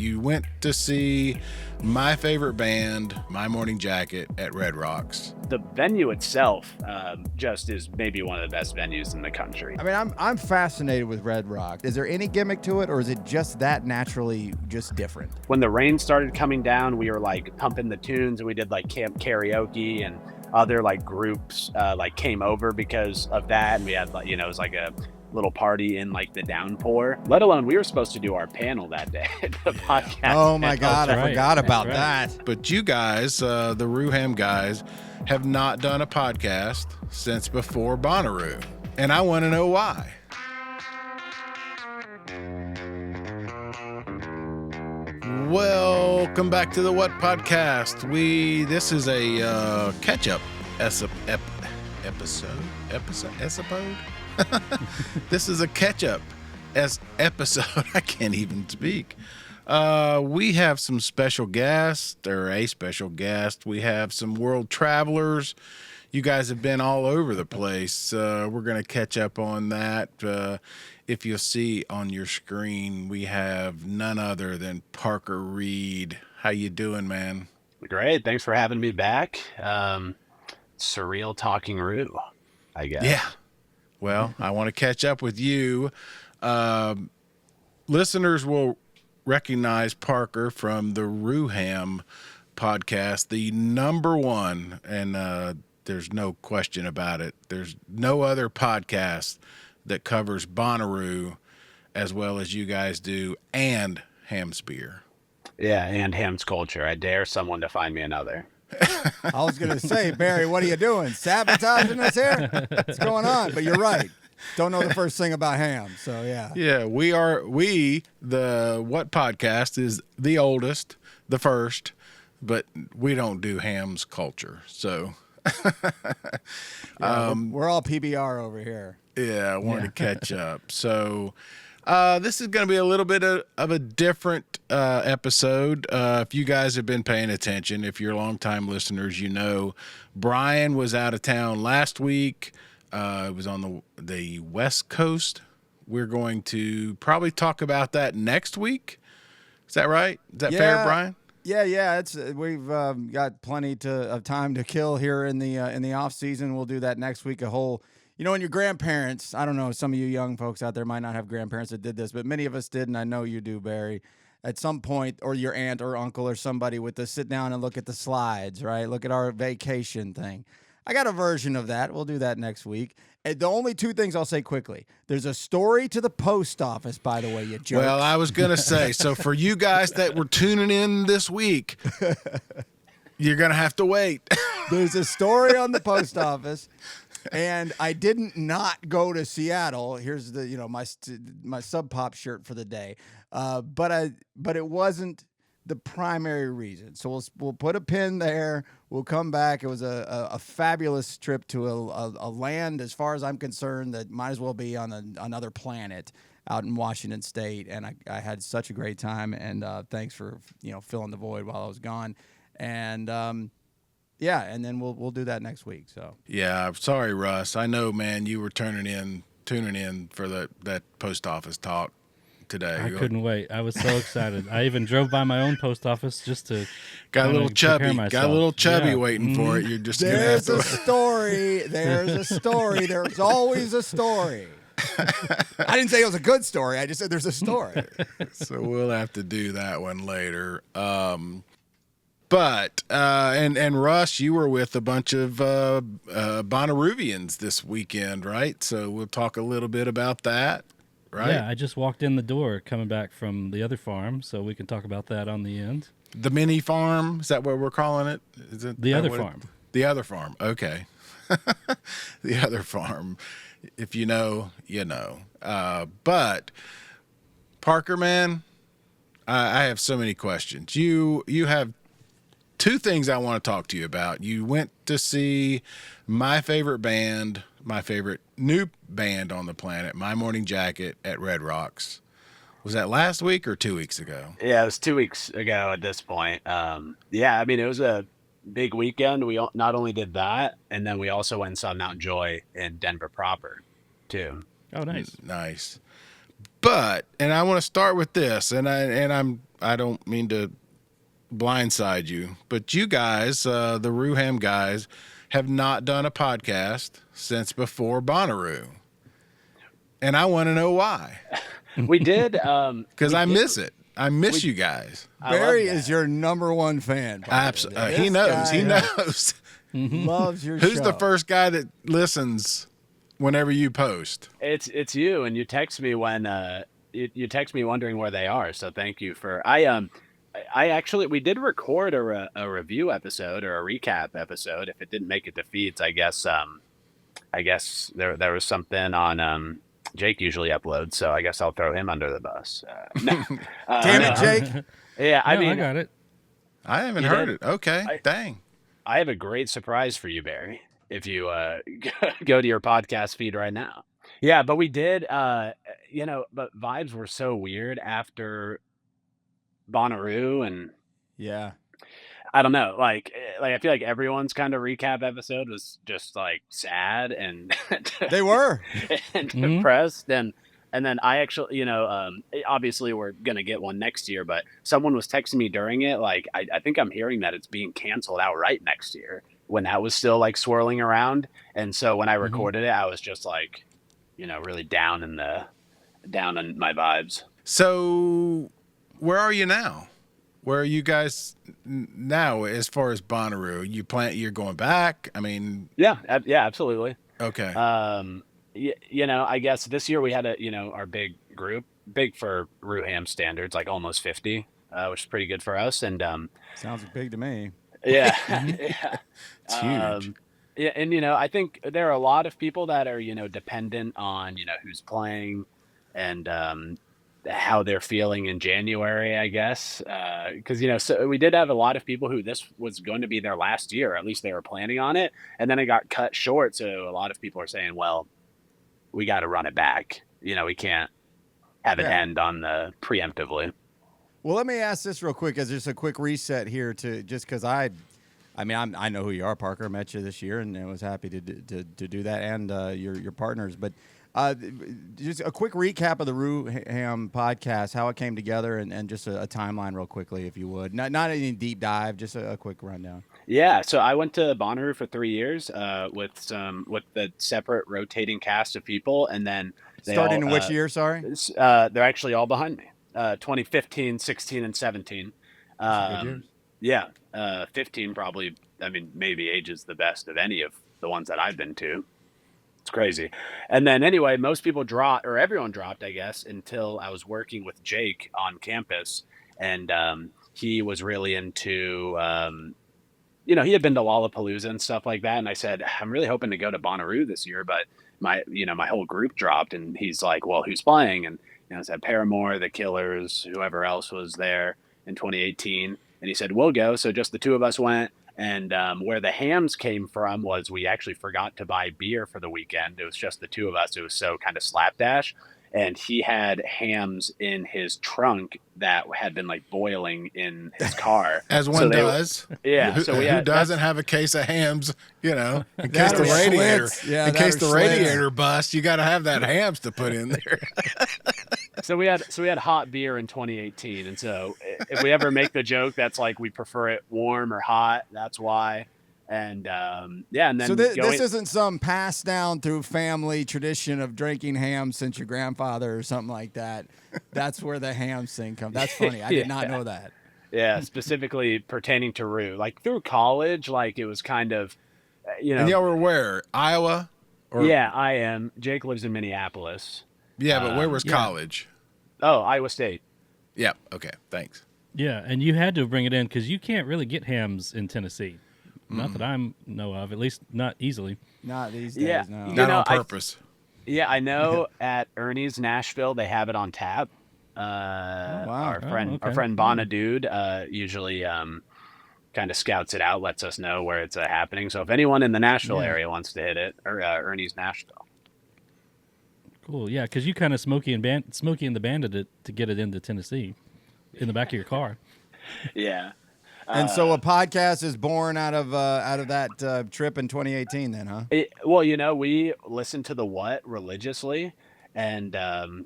You went to see my favorite band, My Morning Jacket, at Red Rocks. The venue itself just is maybe one of the best venues in the country. I mean, I'm fascinated with Red Rock. Is there any gimmick to it, or is it just that naturally just different? When the rain started coming down, we were like pumping the tunes, and we did like camp karaoke, and other like groups like came over because of that, and we had like, it was like a little party in like the downpour. Let alone we were supposed to do our panel that day at the podcast. Oh my God, I forgot about that. But you guys, the RooHamm guys, have not done a podcast since before Bonnaroo, and I want to know why. Welcome back to the What Podcast. This is a catch-up episode. This is a catch-up episode. I can't even speak. We have some special guests, or a special guest. We have some world travelers. You guys have been all over the place. We're going to catch up on that. If you'll see on your screen, we have none other than Parker Reed. How you doing, man? Great. Thanks for having me back. Surreal talking Roo, I guess. Yeah. Well, I want to catch up with you. Listeners will recognize Parker from the RooHamm Podcast, the number one, and there's no question about it. There's no other podcast that covers Bonnaroo as well as you guys do, and ham spear. Yeah, and ham's culture. I dare someone to find me another. I was going to say, Barry, what are you doing? Sabotaging us here? What's going on? But you're right. Don't know the first thing about ham, so yeah. Yeah, the What Podcast is the oldest, the first, but we don't do ham's culture, so... We're all PBR over here. Yeah, I wanted to catch up. So this is going to be a little bit of a different episode. If you guys have been paying attention, if you're longtime listeners, you know Brian was out of town last week. It was on the West Coast. We're going to probably talk about that next week. Is that right? Is that fair, Brian? Yeah. It's we've got plenty of time to kill here in the off season. We'll do that next week. When your grandparents, I don't know, some of you young folks out there might not have grandparents that did this, but many of us did, and I know you do, Barry. At some point, or your aunt or uncle or somebody with to sit down and look at the slides, right? Look at our vacation thing. I got a version of that. We'll do that next week. And the only two things I'll say quickly. There's a story to the post office, by the way, you jerks. Well, I was going to say, so for you guys that were tuning in this week, you're going to have to wait. There's a story on the post office, and I didn't not go to Seattle. Here's the, my Sub Pop shirt for the day. But it wasn't the primary reason. So we'll put a pin there. We'll come back. It was a fabulous trip to a land, as far as I'm concerned, that might as well be on another planet out in Washington State. And I had such a great time. And thanks for filling the void while I was gone. And and then we'll do that next week. So yeah, sorry, Russ. I know, man. You were tuning in for that post office talk today. I couldn't wait. I was so excited. I even drove by my own post office just to got a little chubby waiting for it. You're just there's a story. There's a story. There's always a story. I didn't say it was a good story. I just said there's a story. So we'll have to do that one later. But Russ, you were with a bunch of Bonnaroovians this weekend, right? So we'll talk a little bit about that. Right. Yeah, I just walked in the door coming back from the other farm, so we can talk about that on the end. The mini farm? Is that what we're calling it? Is it the other farm? The other farm. Okay. The other farm. If you know, you know. But Parker, man, I have so many questions. You have two things I want to talk to you about. You went to see my favorite band, my favorite new band on the planet, My Morning Jacket, at Red Rocks. Was that last week or 2 weeks ago? Yeah, it was 2 weeks ago at this point. It was a big weekend. We not only did that, and then we also went and saw Mount Joy in Denver proper, too. Oh, nice. Nice. But, and I want to start with this, and I don't mean to blindside you, but you guys, the RooHamm guys, have not done a podcast since before Bonnaroo. And I want to know why. We did. Because I miss it. I miss you guys. Barry is your number one fan. Absolutely. He knows. He knows. Loves your Who's show. the first guy that listens whenever you post? It's you, and you text me when you text me wondering where they are. So thank you for I actually we did record a review episode or a recap episode. If it didn't make it to feeds, I guess there was something on Jake usually uploads, so I guess I'll throw him under the bus. Damn it, Jake. Yeah, I No, mean, I got it. I haven't You heard did? it. Okay. Dang. I have a great surprise for you, Barry, if you go to your podcast feed right now. Yeah, but we did, but vibes were so weird after Bonnaroo, and Yeah. I don't know, like I feel like everyone's kind of recap episode was just like sad and They were. and Mhm. depressed, and then I actually, obviously we're gonna get one next year, but someone was texting me during it, like I think I'm hearing that it's being canceled outright next year when that was still like swirling around, and so when I recorded it, I was just like, really down on my vibes. So, where are you now? Where are you guys now as far as Bonnaroo? You're going back? I mean, Yeah, absolutely. okay. I guess this year we had our big group, big for RooHamm standards, like almost 50, which is pretty good for us. And Sounds big to me. yeah, yeah, It's huge. yeah, and I think there are a lot of people that are dependent on who's playing and how they're feeling in January, I guess, because so we did have a lot of people who this was going to be their last year, at least they were planning on it, and then it got cut short. So a lot of people are saying, well, we got to run it back. We can't have it end on the preemptively. Well, let me ask this real quick, as just a quick reset here, to just because I know who you are, Parker. I met you this year, and I was happy to do that, and your partners. But just a quick recap of the RooHamm podcast, how it came together, and just a timeline real quickly, if you would. Not any deep dive, just a quick rundown. Yeah, so I went to Bonnaroo for 3 years with the separate rotating cast of people, and then Starting in which year? Sorry. They're actually all behind me. 2015, 16, and 17. Good years. Yeah, 15 probably. I mean, maybe ages the best of any of the ones that I've been to. It's crazy. And then anyway, most people dropped, or everyone dropped, I guess, until I was working with Jake on campus, and he was really into. He had been to Lollapalooza and stuff like that, and I said, I'm really hoping to go to Bonnaroo this year, but my whole group dropped, and he's like, well, who's playing? And I said Paramore, The Killers, whoever else was there in 2018, and he said, we'll go. So just the two of us went, and where the hams came from was we actually forgot to buy beer for the weekend. It was just the two of us. It was so kind of slapdash. And he had hams in his trunk that had been like boiling in his car. As one does. Yeah. So who doesn't have a case of hams, in case That the or radiator, Schlitz. Yeah, in that case or the Schlitz. radiator busts, you got to have that hams to put in there. So we had hot beer in 2018, and so if we ever make the joke that's like we prefer it warm or hot, that's why. And and then So this isn't some passed down through family tradition of drinking ham since your grandfather or something like that. That's where the hams thing comes. That's funny. I did not know that. Yeah, specifically pertaining to Roo. Like through college, like it was kind of, And y'all were where? Iowa? Yeah, I am. Jake lives in Minneapolis. Yeah, but where was college? Oh, Iowa State. Yeah. Okay. Thanks. Yeah, and you had to bring it in because you can't really get hams in Tennessee. Not that I know of, at least not easily. Not these days, Yeah. no. Not on purpose. I know at Ernie's Nashville they have it on tap. wow. Our friend Bonnaroo usually kind of scouts it out, lets us know where it's happening. So if anyone in the Nashville area wants to hit it, or Ernie's Nashville. Cool, yeah, because you kind of Smokey and the Bandit it to get it into Tennessee in the back of your car. Yeah. And so a podcast is born out of that trip in 2018 then, huh? We listen to The What religiously, And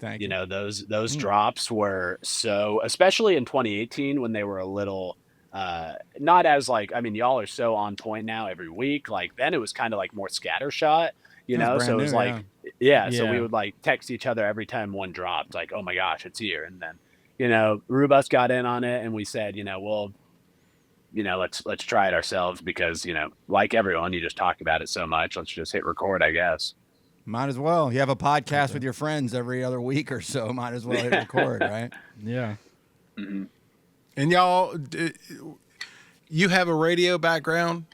Thank you you. know, those drops were so, especially in 2018 when they were a little not as like, I mean, y'all are so on point now every week. Like then it was kind of like more scattershot, you That's know. brand So it new, was yeah. like, yeah, so we Yeah. would like text each other every time one dropped, like, oh my gosh, it's here. And then, you know, Roo Bus got in on it and we said, you know, well, you know, let's try it ourselves because, you know, like everyone, you just talk about it so much. Let's just hit record, I guess. Might as well. You have a podcast with your friends every other week or so. Might as well hit record, right? Yeah. Mhm. And y'all, you have a radio background?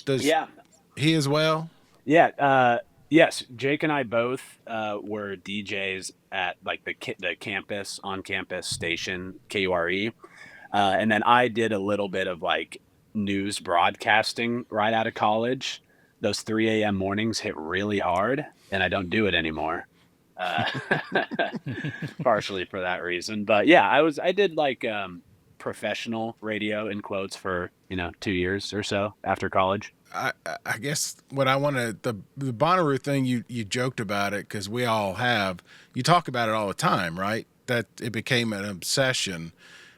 Does Yeah. he as well? Yeah, yes, Jake and I both were DJs at like the campus on campus station KURE, and then I did a little bit of like news broadcasting right out of college. Those 3 a.m. mornings hit really hard, and I don't do it anymore. Uh, partially for that reason, but yeah, I did like professional radio in quotes for, you know, 2 years or so after college. I guess what I want to the Bonnaroo thing, you joked about it because we all have, you talk about it all the time, right? That it became an obsession,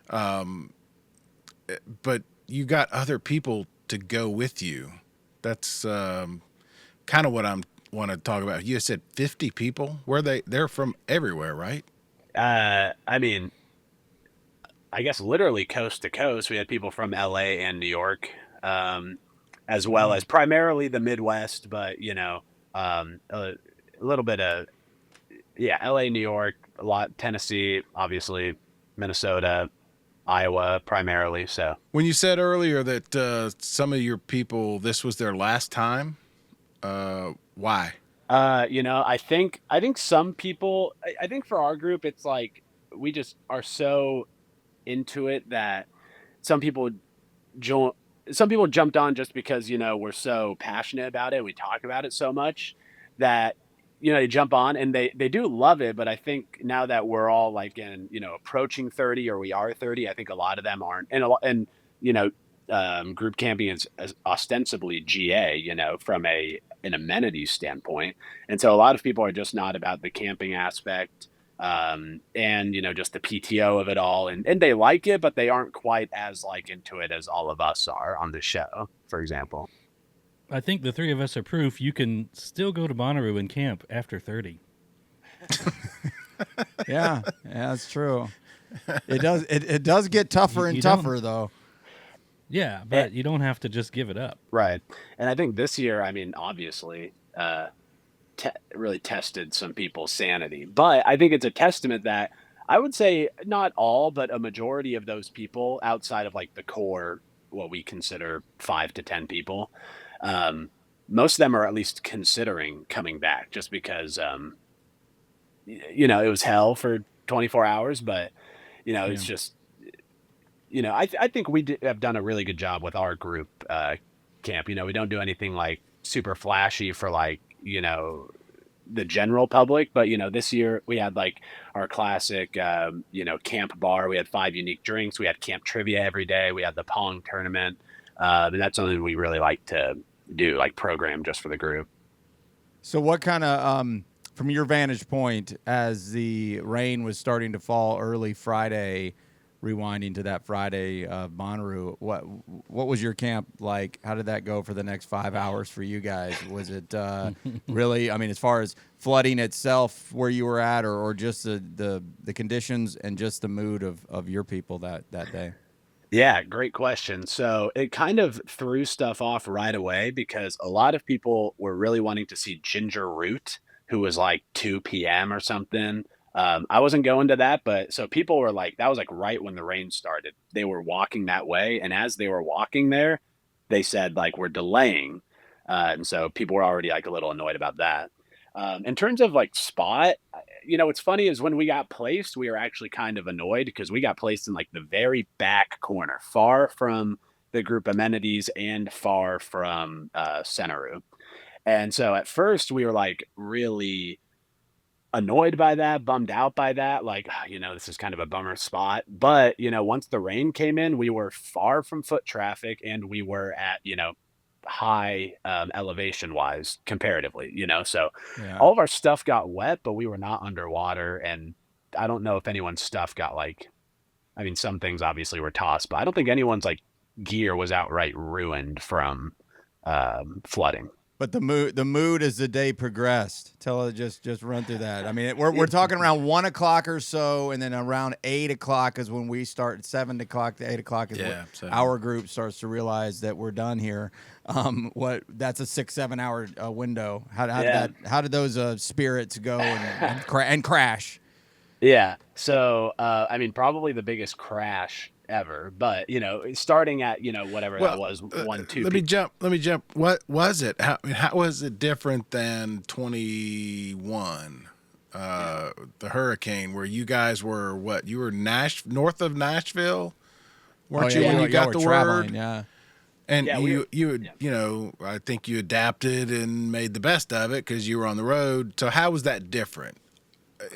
but you got other people to go with you. That's kind of what I'm want to talk about. You said 50 people. They're from everywhere, right? I mean, I guess literally coast to coast. We had people from LA and New York, um, as well Wow. as primarily the Midwest, but you know, a little bit of, yeah, LA, New York, a lot, Tennessee, obviously, Minnesota, Iowa, primarily. So When you said earlier that some of your people, this was their last time, why? you know, I think some people, I think for our group, it's like we just are so into it that some people jo- some people jumped on just because, you know, we're so passionate about it. We talk about it so much that, you know, they jump on and they do love it. But I think now that we're all like in, you know, approaching 30 or we are 30, I think a lot of them aren't. And you know, group camping is ostensibly GA, you know, from an amenities standpoint. And so a lot of people are just not about the camping aspect, and you know, just the PTO of it all, and they like it, but they aren't quite as like into it as all of us are on the show, for example. I think the three of us are proof you can still go to Bonnaroo and camp after 30. Yeah, that's true. It does get tougher and You don't- tougher though. Yeah, but you don't have to just give it up. Right. And I think this year, I mean, obviously, really tested some people's sanity, but I think it's a testament that I would say not all, but a majority of those people outside of like the core, what we consider 5 to 10 people, um, most of them are at least considering coming back just because, you know, it was hell for 24 hours, but you know, Yeah. it's just, you know, I think have done a really good job with our group camp. You know, we don't do anything like super flashy for like, you know, the general public, but you know, this year we had like our classic, you know, camp bar. We had 5 unique drinks. We had camp trivia every day. We had the pong tournament, and that's something we really like to do, like program just for the group. So what kind of from your vantage point as the rain was starting to fall early Friday, rewinding to that Friday Bonnaroo, what was your camp like? How did that go for the next 5 hours for you guys? Was it really, I mean, as far as flooding itself where you were at, or just the conditions and just the mood of your people that day? Yeah, great question. So it kind of threw stuff off right away because a lot of people were really wanting to see Ginger Root, who was like 2 p.m. or something. I wasn't going to that, but so people were like, that was like right when the rain started. They were walking that way. And as they were walking there, they said, like, we're delaying. And so people were already like a little annoyed about that. In terms of like spot, you know, what's funny is when we got placed, we were actually kind of annoyed because we got placed in like the very back corner, far from the group amenities and far from Centeroo. And so at first we were like really annoyed by that, bummed out by that, like, "Ah, you know, this is kind of a bummer spot." But, you know, once the rain came in, we were far from foot traffic and we were at, you know, high elevation wise comparatively, so Yeah. all of our stuff got wet, but we were not underwater. And I don't know if anyone's stuff got I mean, some things obviously were tossed, but I don't think anyone's gear was outright ruined from flooding. But the mood as the day progressed. Just run through that. I mean, we're talking around 1 o'clock or so, and then around 8 o'clock is when we start. 7 o'clock to 8 o'clock is when our group starts to realize that we're done here. That's a 6-7 hour window. How did those spirits go and crash? Yeah. So I mean, probably the biggest crash ever, but starting at whatever that was 1 2. Let me jump. What was it? How was it different than 21? The hurricane where you guys were what? You were north of Nashville, weren't you? When you got the word, yeah. And I think you adapted and made the best of it because you were on the road. So how was that different?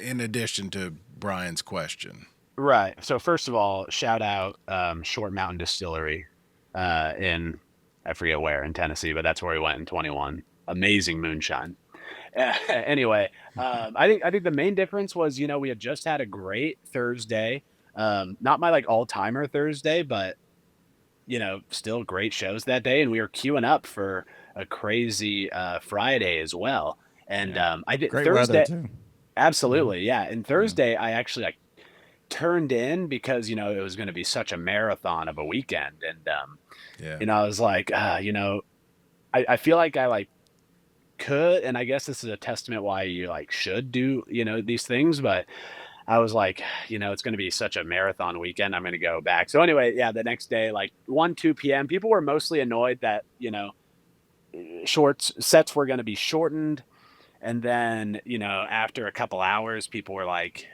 In addition to Brian's question. Right. So first of all, shout out Short Mountain Distillery in, I forget where, in Tennessee, but that's where we went in 21. Amazing moonshine. Anyway, I think the main difference was, we had just had a great Thursday. Not my all-timer Thursday, but still great shows that day, and we were queuing up for a crazy Friday as well. And I did great Thursday. Weather too. Absolutely, yeah. And Thursday, I actually turned in because it was going to be such a marathon of a weekend, and I was like, I feel like I could, and I guess this is a testament why you should do these things, but I was like, it's going to be such a marathon weekend, I'm going to go back. So anyway, the next day, 1-2 p.m., people were mostly annoyed that sets were going to be shortened. And then, after a couple hours, people were like,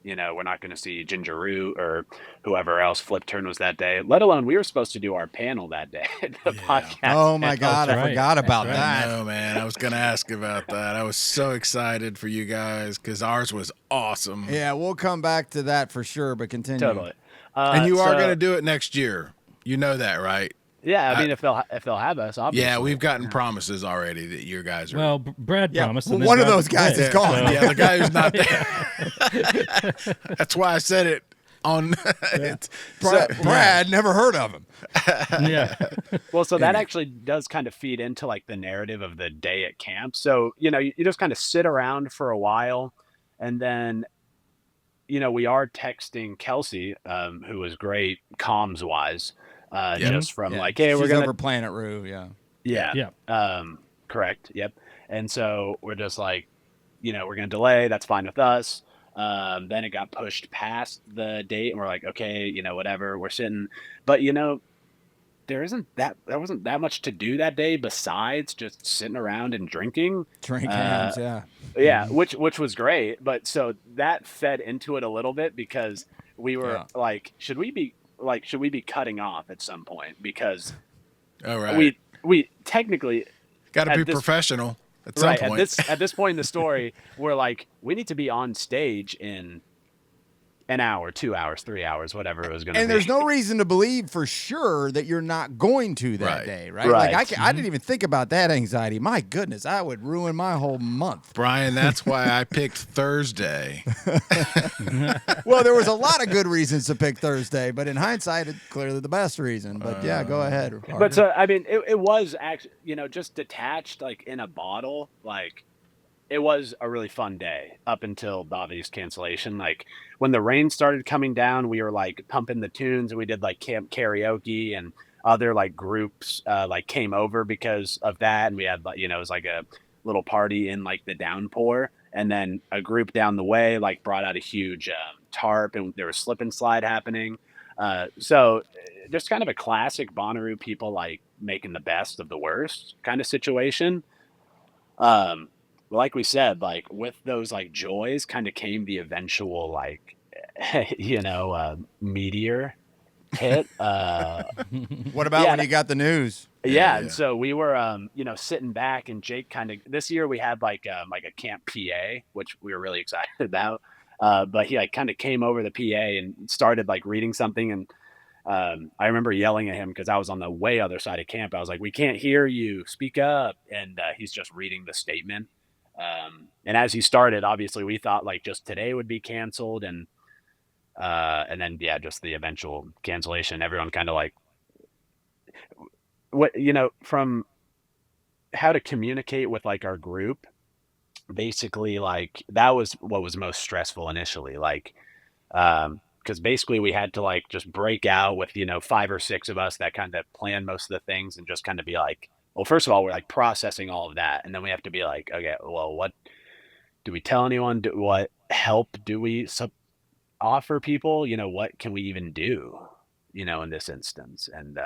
we're not going to see Ginger Roo or whoever else Flip Turn was that day, let alone we were supposed to do our panel that day. The podcast. Oh, my God. I forgot about I that. know, man. I was going to ask about that. I was so excited for you guys because ours was awesome. Yeah, we'll come back to that for sure, but continue. Totally. And you are going to do it next year. You know that, right? Yeah, I mean, if they'll have us, obviously. Yeah, we've gotten promises already that you guys are. Well, Brad promised. Well, one of those guys is gone. So. Yeah, the guy who's not there. That's why I said it on. Brad, never heard of him. Yeah. Well, so that actually does kind of feed into the narrative of the day at camp. So, you just kind of sit around for a while, and then, we are texting Kelsey, who was great comms wise. Just from hey, she's we're gonna over Planet Roo, yeah. Correct. Yep. And so we're just we're gonna delay. That's fine with us. Then it got pushed past the date, and we're like, okay, whatever. We're sitting, but there wasn't that much to do that day besides just sitting around and drinking. Drink hands, yeah, which was great. But so that fed into it a little bit because we were should we be cutting off at some point? Because we technically got to be professional at some point. At this point in the story, we're we need to be on stage in an hour, 2 hours, 3 hours, whatever it was going to be. And there's no reason to believe for sure that you're not going to that day, right? I didn't even think about that anxiety. My goodness, I would ruin my whole month. Brian, that's why I picked Thursday. Well, there was a lot of good reasons to pick Thursday, but in hindsight, it's clearly the best reason. But go ahead. Harder. But so, I mean, it was actually, just detached, in a bottle, it was a really fun day up until the obvious cancellation. When the rain started coming down, we were pumping the tunes, and we did camp karaoke, and other groups came over because of that. And we had it was a little party in the downpour, and then a group down the way brought out a huge tarp, and there was slip and slide happening. So just kind of a classic Bonnaroo people making the best of the worst kind of situation. Like we said, with those joys kind of came the eventual meteor hit. What about when you got the news? Yeah. And so we were sitting back, and Jake this year we had a camp PA, which we were really excited about. But he kind of came over the PA and started reading something, and I remember yelling at him because I was on the way other side of camp. I was like, "We can't hear you. Speak up!" And he's just reading the statement. And as he started, obviously we thought like just today would be canceled, and then yeah, just the eventual cancellation. Everyone kind of like what from how to communicate with like our group. Basically, like that was what was most stressful initially. Like because basically we had to like just break out with 5 or 6 of us that kind of plan most of the things and just kind of be like, well, first of all, we're like processing all of that, and then we have to be like, okay, well, what do we tell anyone? What help do we offer people? What can we even do? In this instance, and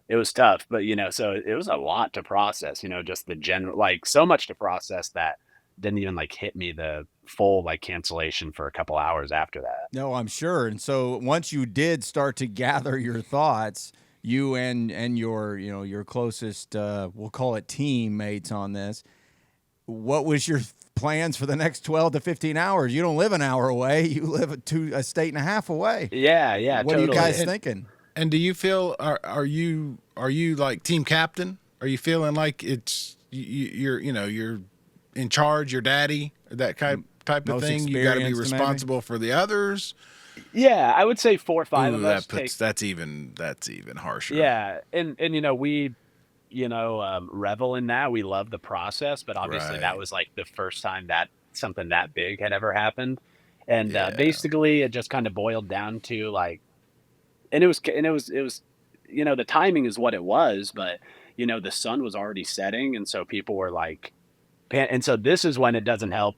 it was tough, but so it was a lot to process. Just the general, like so much to process that didn't even like hit me the full like cancellation for a couple hours after that. No, I'm sure. And so once you did start to gather your thoughts, you and your your closest we'll call it teammates on this, what was your plans for the next 12 to 15 hours? You don't live an hour away. You live a state and a half away. Yeah, What totally. are you guys thinking? And do you feel are you like team captain? Are you feeling like it's you're you're in charge, your daddy, that type of Most thing? You got to be experienced, responsible for the others. Yeah, I would say 4 or 5 of us that's even harsher. Yeah, and we revel in that. We love the process, but obviously Right. that was like the first time that something that big had ever happened. And Yeah. basically it just kind of boiled down to like, and it was the timing is what it was, but the sun was already setting, and so people were like, and so this is when it doesn't help.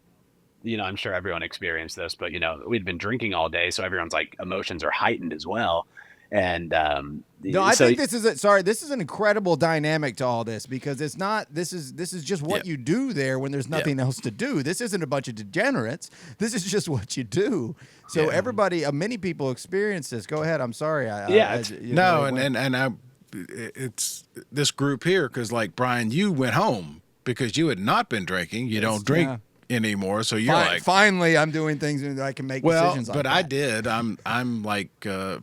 I'm sure everyone experienced this, but we'd been drinking all day, so everyone's like emotions are heightened as well. And No, I think this is an incredible dynamic to all this, because it's not, this is just what you do there when there's nothing else to do. This isn't a bunch of degenerates. This is just what you do. So everybody, many people experience this. Go ahead. I'm sorry. It's this group here, because like Brian, you went home because you had not been drinking. You don't drink anymore, so you're like, finally I'm doing things that I can make decisions like but that. I did. I'm like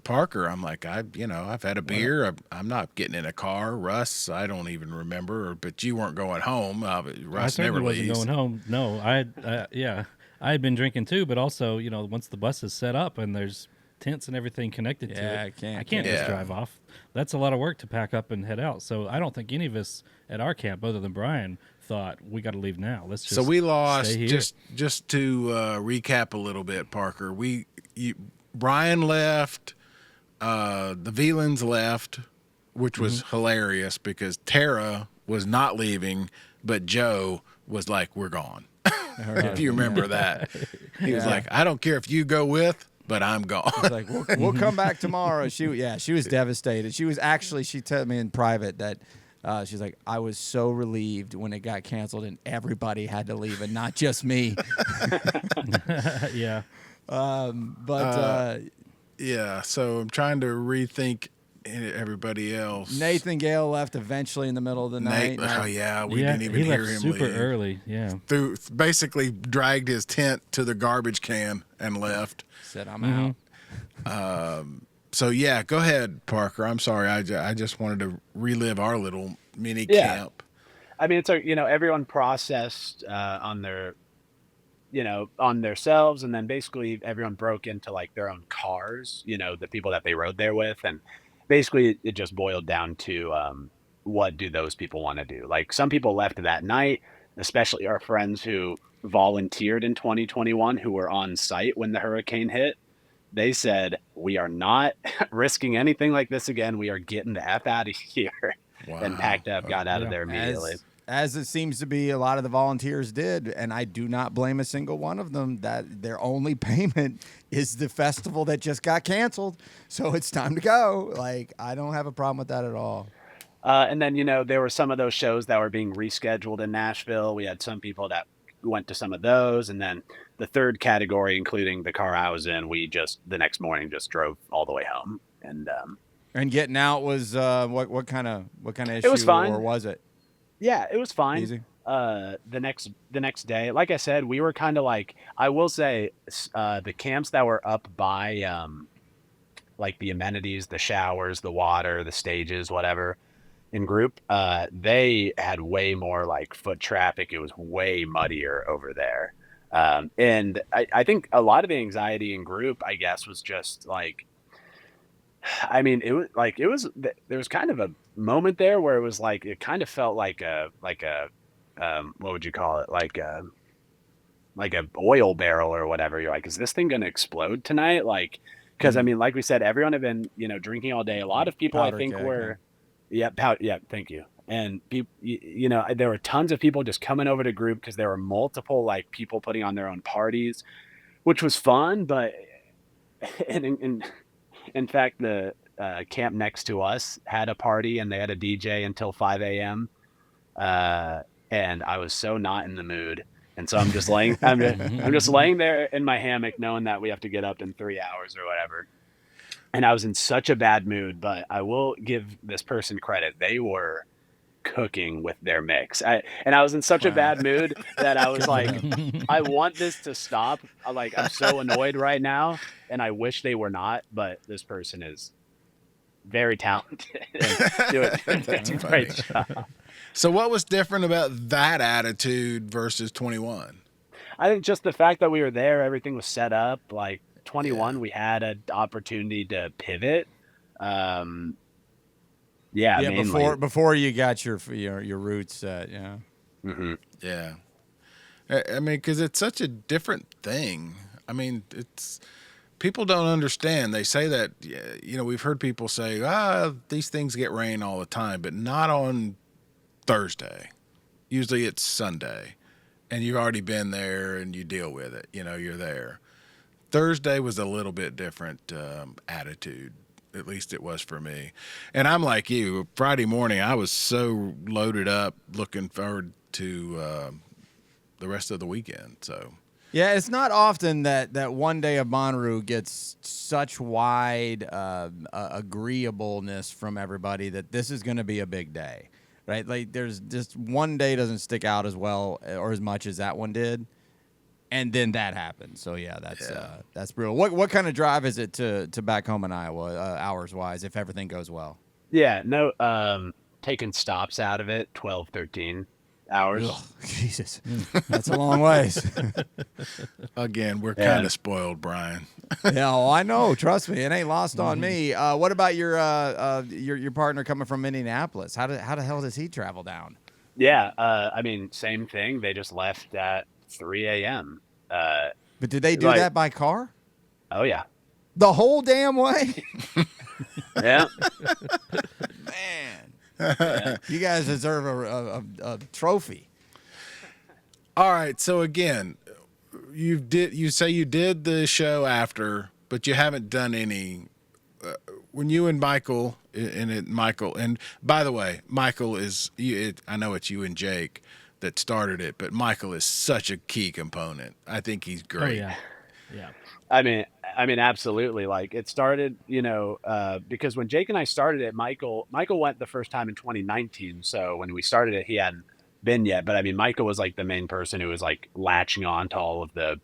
Parker. I'm like, I've had a beer. I'm not getting in a car. Russ, I don't even remember, but you weren't going home. Russ never wasn't leaves. going home. No, I had been drinking too, but also once the bus is set up and there's tents and everything connected to it, I can't just drive off. That's a lot of work to pack up and head out. So I don't think any of us at our camp, other than Brian, thought we got to leave now. Let's just so we lost. stay here. Just to recap a little bit, Parker. Brian left. The Velans left, which was hilarious because Tara was not leaving, but Joe was like, "We're gone." If you remember that, he was like, "I don't care if you go with, but I'm gone." It's like, we'll come back tomorrow. She was devastated. She told me in private that she's like, I was so relieved when it got canceled and everybody had to leave and not just me. Yeah. So I'm trying to rethink everybody else. Nathan Gale left eventually in the middle of the night. We didn't even hear him super leave. early. Yeah. Basically dragged his tent to the garbage can and left. Said, I'm out. So yeah, go ahead, Parker. I'm sorry. I just wanted to relive our little mini camp. I mean, it's everyone processed on their, on themselves, and then basically everyone broke into like their own cars. The people that they rode there with, and basically it just boiled down to what do those people want to do? Like some people left that night, especially our friends who volunteered in 2021 who were on site when the hurricane hit. They said, we are not risking anything like this again. We are getting the F out of here. Wow. And packed up, got out of there immediately. As it seems to be a lot of the volunteers did, and I do not blame a single one of them, that their only payment is the festival that just got canceled. So it's time to go. Like, I don't have a problem with that at all. And then, there were some of those shows that were being rescheduled in Nashville. We had some people that went to some of those, and then the third category, including the car I was in, we just the next morning just drove all the way home. And getting out was what kind of issue? It was fine. Or was it? Yeah, it was fine. Easy. The next day, like I said, we were kind of like, I will say, the camps that were up by like the amenities, the showers, the water, the stages, whatever in group, they had way more like foot traffic. It was way muddier over there. And I think a lot of the anxiety in group, I guess, was just like, I mean, there was kind of a moment there where it was like, it kind of felt like what would you call it? Like a oil barrel or whatever. You're like, is this thing going to explode tonight? Like, cause I mean, like we said, everyone had been, drinking all day. A lot of people, I think, were, thank you. And there were tons of people just coming over to group because there were multiple like people putting on their own parties, which was fun. But in fact, the camp next to us had a party and they had a DJ until 5 a.m. And I was so not in the mood. And so I'm just I'm just laying there in my hammock knowing that we have to get up in 3 hours or whatever. And I was in such a bad mood, but I will give this person credit. They were cooking with their mix. I was in such a bad mood that I was like, I want this to stop. I'm so annoyed right now and I wish they were not, but this person is very talented and doing a great job. So what was different about that attitude versus 21? I think just the fact that we were there, everything was set up. Like 21, we had an opportunity to pivot. Before you got your roots set, yeah. Mm-hmm. Yeah. I mean, because it's such a different thing. I mean, people don't understand. They say that, we've heard people say, these things get rain all the time, but not on Thursday. Usually it's Sunday and you've already been there and you deal with it. You're there. Thursday was a little bit different attitude. At least it was for me. And I'm like you. Friday morning, I was so loaded up looking forward to the rest of the weekend. So yeah, it's not often that one day of Bonnaroo gets such wide agreeableness from everybody that this is going to be a big day. Right, like there's just one day doesn't stick out as well or as much as that one did, and then that happened. So yeah, that's brutal. What kind of drive is it to back home in Iowa, hours wise, if everything goes well? Yeah, no, taking stops out of it, 12, 13 hours. Ugh, Jesus, that's a long ways. Again, we're kind of spoiled, Brian. Yeah, I know. Trust me, it ain't lost on me. What about your partner coming from Indianapolis? How the hell does he travel down? Yeah, I mean, same thing. They just left at 3 a.m. But did they do that by car? Oh yeah, the whole damn way. Yeah, man. Yeah. You guys deserve a trophy. All right, so again, you say you did the show after, but you haven't done any. When you and Michael and by the way, Michael is. I know it's you and Jake that started it, but Michael is such a key component. I think he's great. Oh, yeah. I mean, absolutely. Like it started, because when Jake and I started it, Michael went the first time in 2019. So when we started it, he hadn't been yet. But I mean, Michael was like the main person who was like latching on to all of the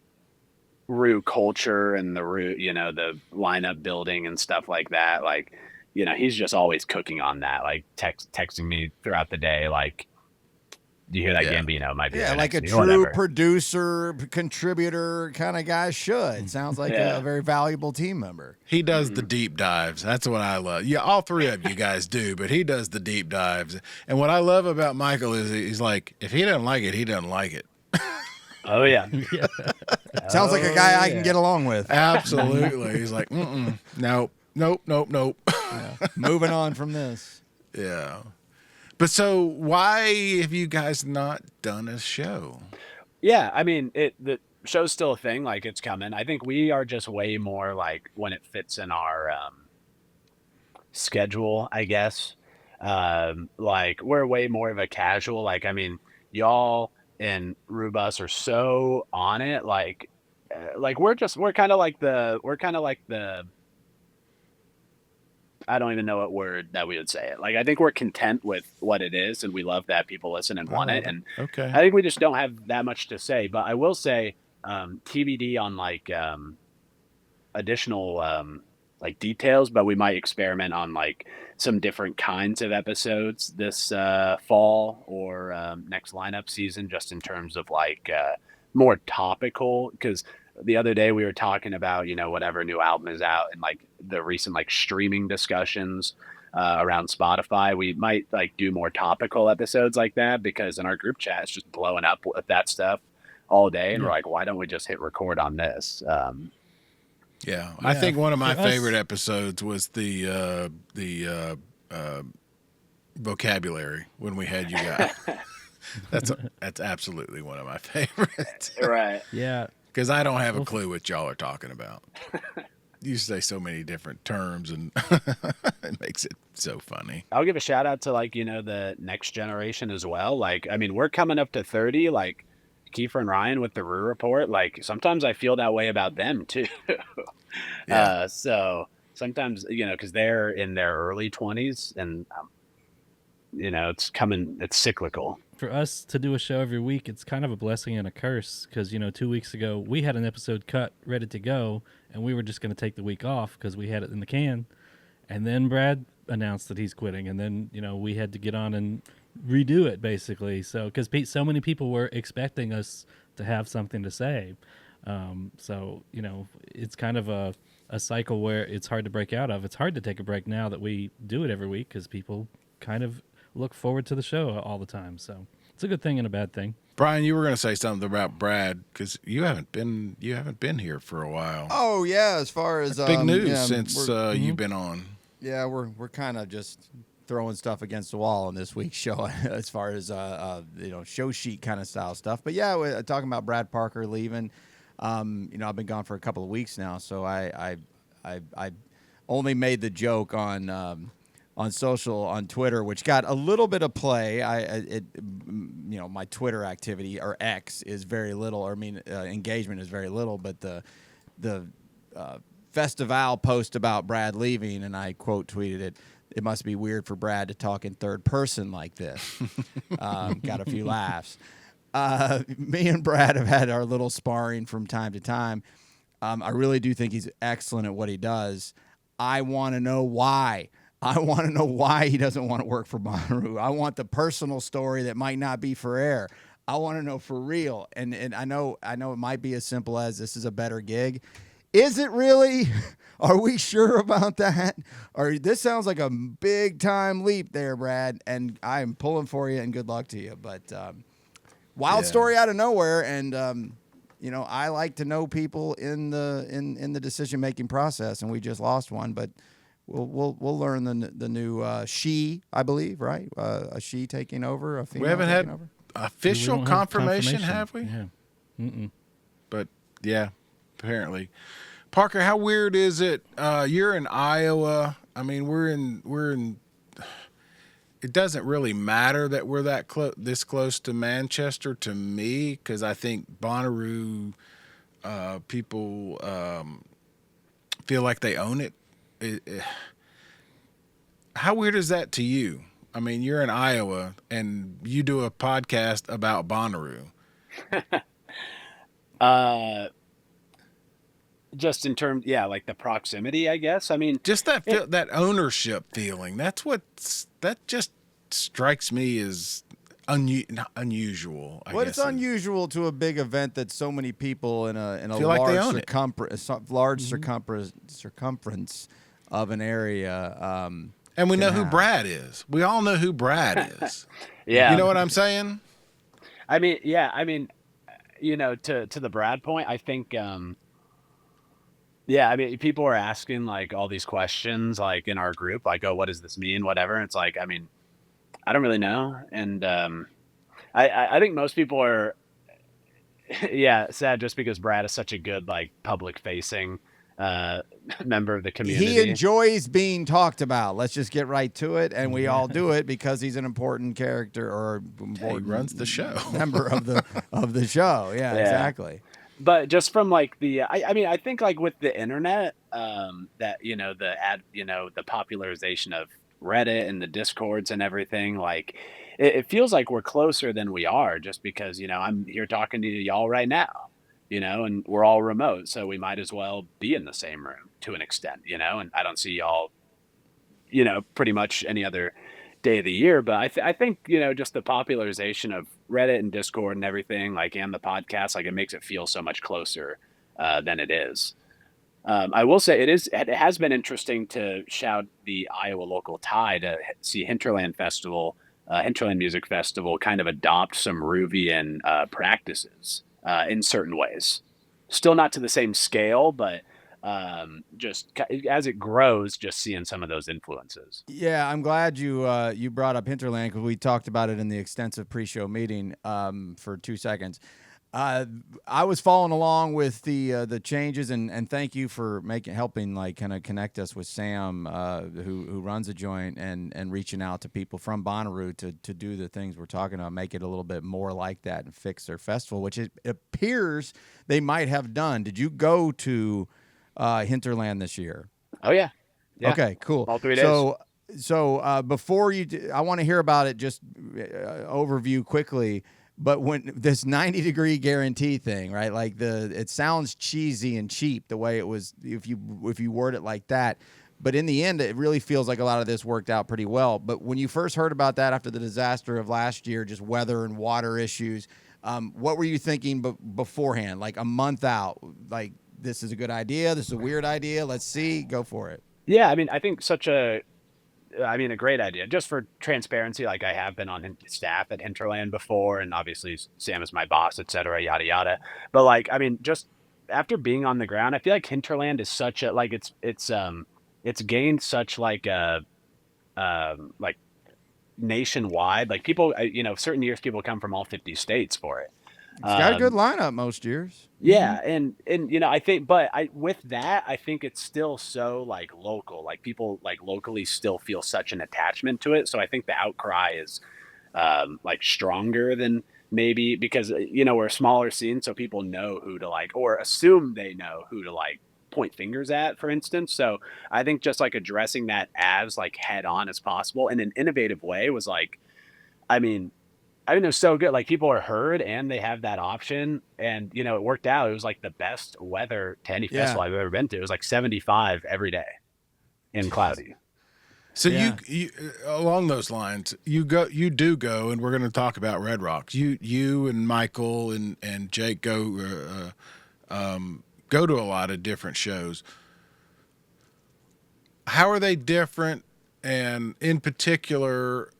Roo culture and the Roo, the lineup building and stuff like that. Like, he's just always cooking on that, like texting me throughout the day, like, do you hear that Gambino might be like a true producer, contributor kind of guy should. Sounds like a very valuable team member. He does the deep dives. That's what I love. Yeah, all three of you guys do, but he does the deep dives. And what I love about Michael is he's like, if he doesn't like it, he doesn't like it. Oh, yeah. Sounds like a guy I can get along with. Absolutely. He's like, nope. Yeah. Moving on from this. Yeah. But so why have you guys not done a show? Yeah, I mean, the show's still a thing. Like, it's coming. I think we are just way more like when it fits in our schedule, I guess. Like, we're way more of a casual. Like, I mean, y'all and Roo Bus are so on it. Like we're kind of like the I don't even know what word that we would say it. Like, I think we're content with what it is, and we love that people listen and want it. And okay. I think we just don't have that much to say. But I will say, TBD on like additional like details, but we might experiment on like some different kinds of episodes this fall or next lineup season, just in terms of like more topical. Because the other day we were talking about, you know, whatever new album is out and like the recent like streaming discussions around Spotify. We might like do more topical episodes like that, because in our group chat it's just blowing up with that stuff all day, and we're like, why don't we just hit record on this? Yeah, I think one of my favorite episodes was the vocabulary when we had you guys. That's absolutely one of my favorites. Right. Yeah. Because I don't have a clue what y'all are talking about. You say so many different terms, and it makes it so funny. I'll give a shout out to like, you know, the next generation as well. Like, I mean, we're coming up to 30, like Kiefer and Ryan with the Roo Report. Like sometimes I feel that way about them too. So sometimes, you know, because they're in their early 20s, and you know, it's cyclical. For us to do a show every week, it's kind of a blessing and a curse, because, you know, 2 weeks ago we had an episode cut ready to go, and we were just going to take the week off because we had it in the can. And then Brad announced that he's quitting, and then, you know, we had to get on and redo it basically. So because so many people were expecting us to have something to say. So, you know, it's kind of a cycle where it's hard to break out of. It's hard to take a break now that we do it every week, because people kind of look forward to the show all the time. So it's a good thing and a bad thing. Brian, you were going to say something about Brad, because you haven't been here for a while. Oh yeah, as far as big news since you've been on. Yeah, we're kind of just throwing stuff against the wall on this week's show as far as you know, show sheet kind of style stuff. But yeah, we're talking about Brad Parker leaving. You know, I've been gone for a couple of weeks now, so I only made the joke on social, on Twitter, which got a little bit of play. You know, my Twitter activity, or X, is very little, or engagement is very little, but the Festival post about Brad leaving, and I quote tweeted it. It must be weird for Brad to talk in third person like this. Got a few laughs. Me and Brad have had our little sparring from time to time. I really do think he's excellent at what he does. I want to know why. I want to know why he doesn't want to work for Bonnaroo. I want the personal story that might not be for air. I want to know for real. And I know it might be as simple as, this is a better gig. Is it really? Are we sure about that? Or this sounds like a big time leap there, Brad. And I'm pulling for you, and good luck to you. But wild story out of nowhere. And you know, I like to know people in the decision making process, and we just lost one. But we'll learn the new she, I believe, right? A she taking over. A female. We haven't had over? official confirmation, have we? Yeah. Mm-mm. But yeah, apparently. Parker, how weird is it? You're in Iowa. I mean, we're in. It doesn't really matter that we're this close to Manchester to me, because I think Bonnaroo people feel like they own it. How weird is that to you? I mean, you're in Iowa and you do a podcast about Bonnaroo. Just in terms, like the proximity, I guess. I mean, just that ownership feeling. That just strikes me as unusual. It's unusual to a big event that so many people in a large circumference of an area. And we know who Brad is. We all know who Brad is. Yeah, you know what I'm saying? I mean, you know, to the Brad point, I think. Yeah, I mean, people are asking like all these questions, like in our group, like, "Oh, what does this mean?" Whatever. And it's like, I mean, I don't really know, and I think most people are, sad just because Brad is such a good like public facing member of the community. He enjoys being talked about. Let's just get right to it, and we all do it because he's an important character or he runs the show, member of the show. Yeah, exactly. But just from like the, I mean, I think like with the internet, that, you know, the popularization of Reddit and the Discords and everything, like it feels like we're closer than we are, just because, you know, I'm here talking to y'all right now. and we're all remote, so we might as well be in the same room to an extent, and I don't see y'all, pretty much any other day of the year. But I think, just the popularization of Reddit and Discord and everything, like, and the podcast, like, it makes it feel so much closer than it is. I will say it has been interesting to shout the Iowa local tie to see Hinterland Music Festival kind of adopt some Ruvian practices in certain ways. Still not to the same scale, but just as it grows, just seeing some of those influences. Yeah, I'm glad you brought up Hinterland because we talked about it in the extensive pre-show meeting for 2 seconds. I was following along with the changes, and thank you for helping like kind of connect us with Sam, who runs the joint, and reaching out to people from Bonnaroo to do the things we're talking about, make it a little bit more like that and fix their festival, which it appears they might have done. Did you go to Hinterland this year? Oh yeah. Okay, cool. All 3 days. So before I want to hear about it. Just overview quickly. But when this 90-degree guarantee thing, right? Like it sounds cheesy and cheap the way it was if you word it like that. But in the end, it really feels like a lot of this worked out pretty well. But when you first heard about that after the disaster of last year, just weather and water issues, what were you thinking beforehand? Like a month out, like this is a good idea, this is a weird idea, let's see, go for it. Yeah, I mean, I think a great idea. Just for transparency, like I have been on staff at Hinterland before, and obviously Sam is my boss, et cetera, yada yada. But like, I mean, just after being on the ground, I feel like Hinterland is such a like it's gained such like a like nationwide. Like people, certain years people come from all 50 states for it. It's got a good lineup most years. Yeah, and I think, but with that, I think it's still so like local. Like people like locally still feel such an attachment to it. So I think the outcry is like stronger than maybe because we're a smaller scene, so people know who to like or assume they know who to like point fingers at, for instance. So I think just like addressing that as like head on as possible in an innovative way was like, I mean, they're so good. Like people are heard and they have that option. And, it worked out. It was like the best weather to any festival I've ever been to. It was like 75 every day and cloudy. So you along those lines, you do go, and we're going to talk about Red Rocks. You and Michael and Jake go to a lot of different shows. How are they different? And in particular,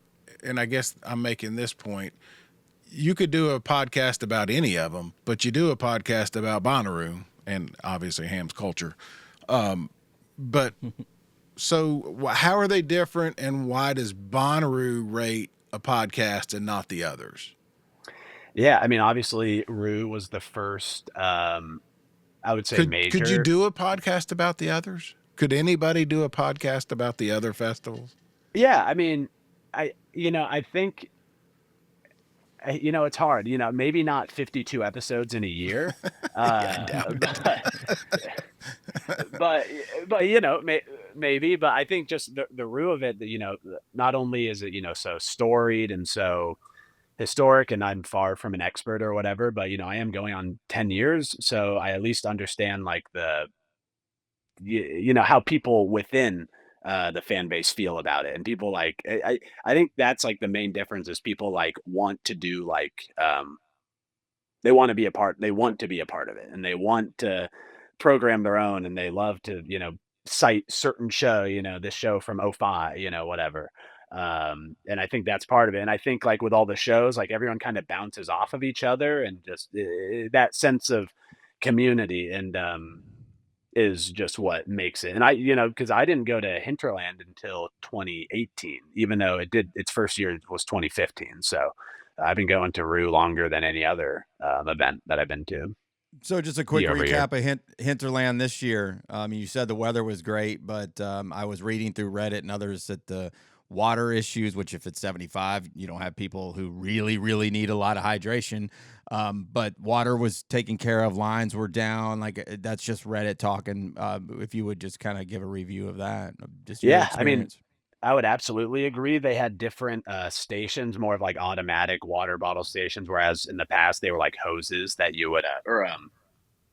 and I guess I'm making this point, you could do a podcast about any of them, but you do a podcast about Bonnaroo and obviously Ham's culture. But so how are they different, and why does Bonnaroo rate a podcast and not the others? Yeah, I mean, obviously Roo was the first, I would say major. Could you do a podcast about the others? Could anybody do a podcast about the other festivals? Yeah, I mean, I think, it's hard, maybe not 52 episodes in a year, but maybe, but I think just the root of it, not only is it, so storied and so historic, and I'm far from an expert or whatever, but, I am going on 10 years. So I at least understand like how people within the fan base feel about it, and people like I think that's like the main difference is people like want to do like they want to be a part of it, and they want to program their own, and they love to cite certain show, this show from '05, whatever. And I think that's part of it, and I think like with all the shows, like everyone kind of bounces off of each other, and just that sense of community and is just what makes it. And because I didn't go to Hinterland until 2018, even though its first year was 2015. So I've been going to Roo longer than any other event that I've been to. So just a quick recap of Hinterland this year. You said the weather was great, but I was reading through Reddit and others that the water issues, which if it's 75, you don't have people who really, really need a lot of hydration. But water was taken care of, lines were down. Like that's just Reddit talking. If you would just kind of give a review of that. Just I mean, I would absolutely agree. They had different stations, more of like automatic water bottle stations, whereas in the past they were like hoses that you would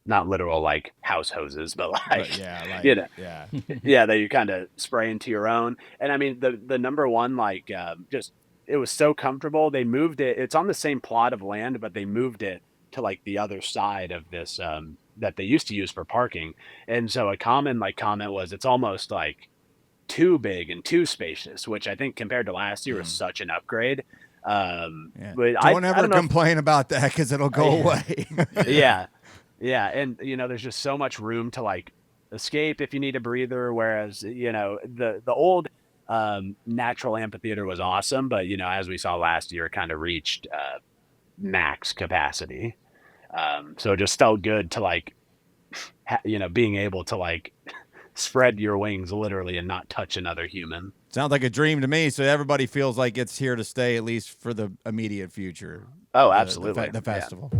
not literal like house hoses, but like, yeah, you know, yeah. yeah, that you kind of spray into your own. And I mean, the number one, like, just it was so comfortable. They moved it. It's on the same plot of land, but they moved it to like the other side of this that they used to use for parking. And so a common like comment was it's almost like too big and too spacious, which I think compared to last year was such an upgrade. Yeah. But Don't I ever don't know complain about that because it'll go away. yeah. Yeah. And, you know, there's just so much room to like escape if you need a breather. Whereas, you know, the old natural amphitheater was awesome. But, you know, as we saw last year, it kind of reached max capacity. So it just felt good to like, you know, being able to like spread your wings literally and not touch another human. Sounds like a dream to me. So everybody feels like it's here to stay, at least for the immediate future. Oh, absolutely. The festival.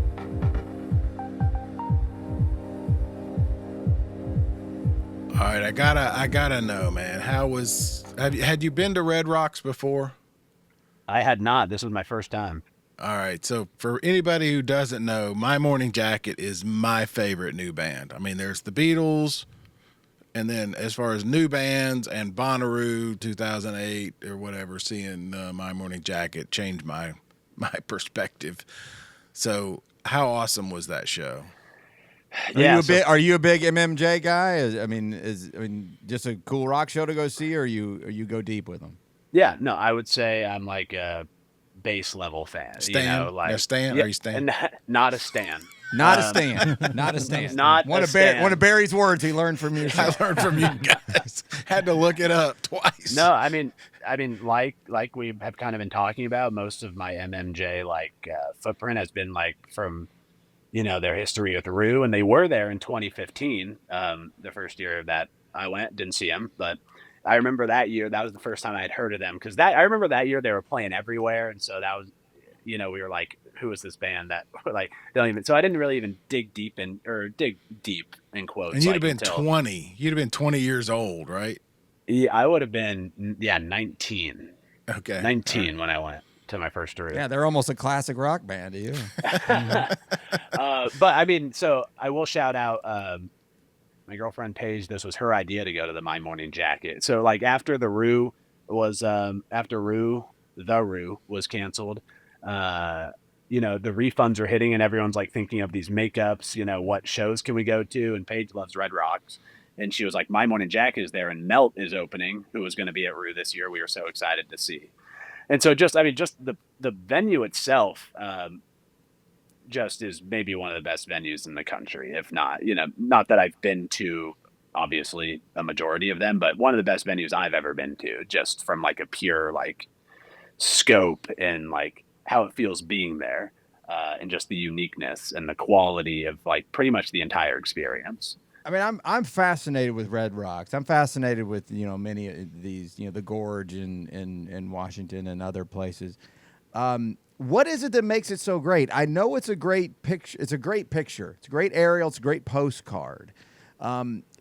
All right, I gotta know, man. Had you been to Red Rocks before? I had not. This was my first time. All right, so for anybody who doesn't know, My Morning Jacket is my favorite new band. I mean, there's the Beatles, and then as far as new bands and Bonnaroo 2008 or whatever, seeing My Morning Jacket changed my perspective. So how awesome was that show? Are you a big MMJ guy? I mean, just a cool rock show to go see, or you go deep with them? Yeah, no, I would say I'm like a base level fan. Stan? You know, like Are you Stan? And not a stan. Not a Stan. Not a Stan. Not one a of Stan. One of Barry's words he learned from you. I learned from you guys. Had to look it up twice. No, I mean, like we have kind of been talking about, most of my MMJ footprint has been like from, you know, their history with Roo, and they were there in 2015, the first year that I went, didn't see them, but I remember that year, that was the first time I had heard of them, because I remember that year they were playing everywhere, and so that was, you know, we were like, who is this band that like don't even? So I didn't really even dig deep in quotes. And you'd have been 20. You'd have been 20 years old, right? Yeah, I would have been 19. Okay, 19 when I went to my first Roo. Yeah, they're almost a classic rock band to you. But I mean, so I will shout out my girlfriend Paige. This was her idea to go to the My Morning Jacket. So like after the Roo was the Roo was canceled, you know, the refunds are hitting and everyone's like thinking of these makeups, you know, what shows can we go to? And Paige loves Red Rocks. And she was like, My Morning Jacket is there and Melt is opening, who was going to be at Roo this year. We were so excited to see. And so just the venue itself, just is maybe one of the best venues in the country, if not, you know, not that I've been to obviously a majority of them, but one of the best venues I've ever been to, just from like a pure like scope and like how it feels being there, and just the uniqueness and the quality of like pretty much the entire experience. I mean, I'm fascinated with Red Rocks. I'm fascinated with, you know, many of these, you know, the Gorge in Washington and other places. What is it that makes it so great? I know it's a great picture. It's a great picture. It's a great aerial. It's a great postcard.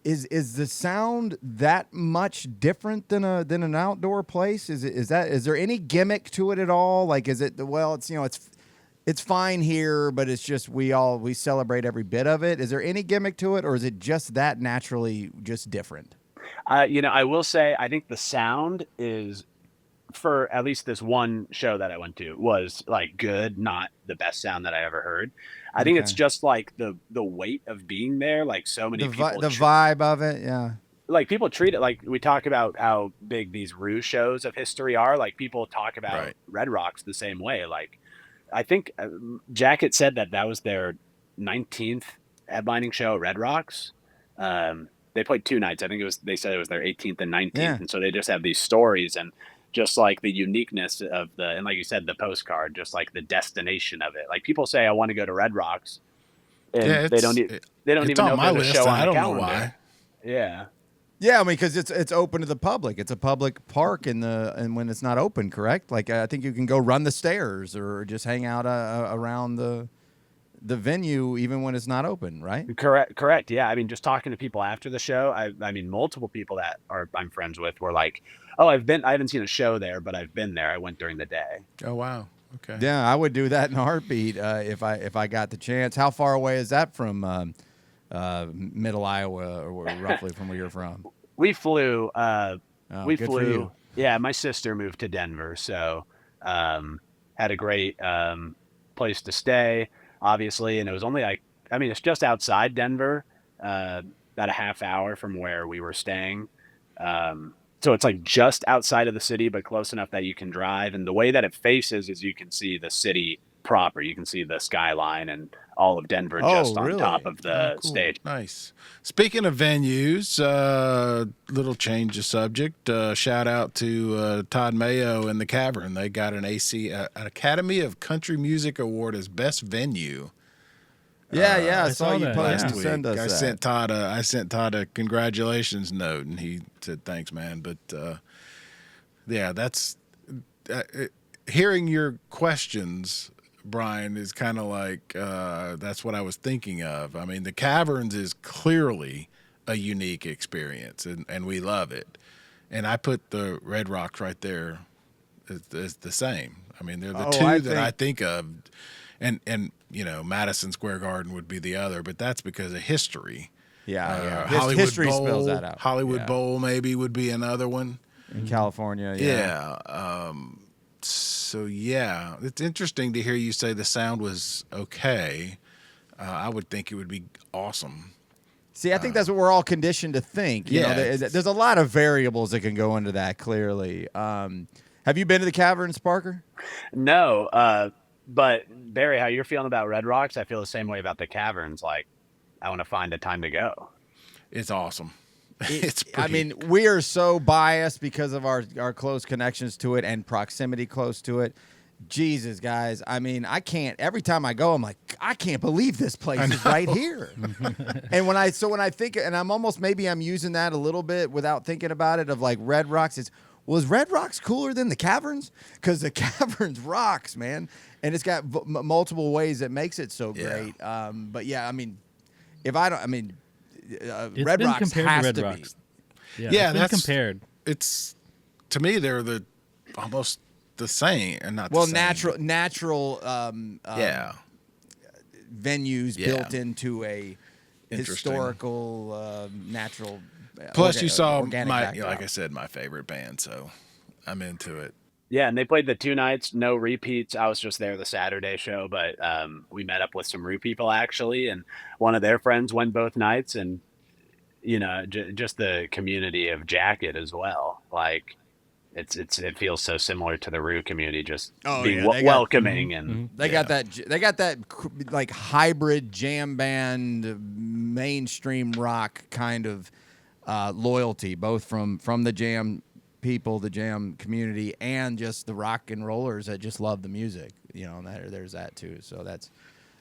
Is the sound that much different than an outdoor place? Is there any gimmick to it at all? Like, is it, well, it's, you know, it's fine here, but it's just we celebrate every bit of it. Is there any gimmick to it, or is it just that naturally just different? You know, I will say I think the sound is, for at least this one show that I went to, was like good, not the best sound that I ever heard. I think it's just like the weight of being there. Like so many people, the vibe of it, yeah. Like people treat it like we talk about how big these Roo shows of history are. Like people talk about Red Rocks the same way. Like I think Jacket said that was their 19th headlining show at Red Rocks. They played 2 nights. I think they said it was their 18th and 19th. Yeah. And so they just have these stories and just like the uniqueness of and like you said, the postcard, just like the destination of it. Like people say, I want to go to Red Rocks, and they don't even know if there's a show on the calendar. I don't know why. Yeah. Yeah, I mean, because it's open to the public. It's a public park and when it's not open, correct? Like I think you can go run the stairs or just hang out around the venue even when it's not open, right? Correct. Yeah, I mean, just talking to people after the show, I mean, multiple people that I'm friends with were like, "Oh, I haven't seen a show there, but I've been there. I went during the day." Oh wow. Okay. Yeah, I would do that in a heartbeat if I got the chance. How far away is that from middle Iowa or roughly from where you're from? We flew. We good for flew. you. Yeah, my sister moved to Denver, so had a great place to stay, obviously, and it was only like, I mean, it's just outside Denver, about a half hour from where we were staying. So it's like just outside of the city, but close enough that you can drive. And the way that it faces is you can see the city proper. You can see the skyline and all of Denver just on top of the stage. Nice. Speaking of venues, little change of subject. Shout out to Todd Mayo and the Cavern. They got an Academy of Country Music Award as best venue. Yeah, I saw you that post last and send us that. I sent Todd a congratulations note, and he said thanks, man. But yeah, that's hearing your questions, Brian, is kind of like that's what I was thinking of. I mean, the Caverns is clearly a unique experience, and we love it. And I put the Red Rocks right there as the same. I mean, they're the two that I think of. And you know, Madison Square Garden would be the other, but that's because of history. Yeah. Hollywood History Bowl, spells that out. Hollywood Bowl maybe would be another one. In California, So yeah, it's interesting to hear you say the sound was okay. I would think it would be awesome. See, I think that's what we're all conditioned to think. You know, there's a lot of variables that can go into that. Clearly, have you been to the Caverns, Parker? No, but Barry, how you're feeling about Red Rocks? I feel the same way about the Caverns. Like, I want to find a time to go. It's awesome. I mean, we are so biased because of our close connections to it and proximity close to it. Jesus, guys. I mean, I can't. Every time I go, I'm like, I can't believe this place is right here. And when I think, and I'm using that a little bit without thinking about it, of like Red Rocks. Was Red Rocks cooler than the Caverns? Because the Caverns rocks, man. And it's got multiple ways that makes it so great. But yeah, I mean, Red Rocks has to be. Yeah, that's compared. It's, to me, they're almost the same, and not the same. natural venues built into a historical natural. Plus, you saw like I said, my favorite band, so I'm into it. Yeah, and they played the 2 nights, no repeats. I was just there the Saturday show, but we met up with some Roo people actually, and one of their friends went both nights, and you know, just the community of Jacket as well. Like, it feels so similar to the Roo community, just being welcoming, and they got that like hybrid jam band, mainstream rock kind of loyalty, both from the jam people, the jam community, and just the rock and rollers that just love the music. You know, and there's that too. So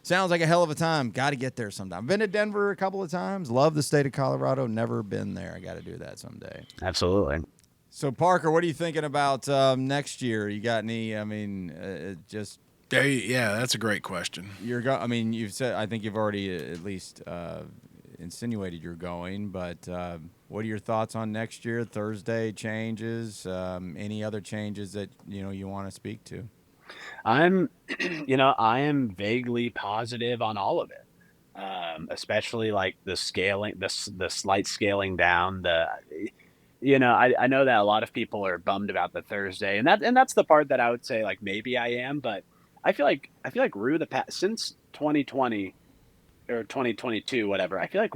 sounds like a hell of a time. Got to get there sometime. I've been to Denver a couple of times. Love the state of Colorado. Never been there. I got to do that someday. Absolutely. So Parker, what are you thinking about next year? You got any? I mean, that's a great question. I mean, you've said. I think you've already at least insinuated you're going. But what are your thoughts on next year? Thursday changes. Any other changes that you want to speak to? I am vaguely positive on all of it, especially like the scaling, the slight scaling down. I know that a lot of people are bummed about the Thursday, and that's the part that I would say like maybe I am, but I feel like Roo since 2020 or 2022, whatever. I feel like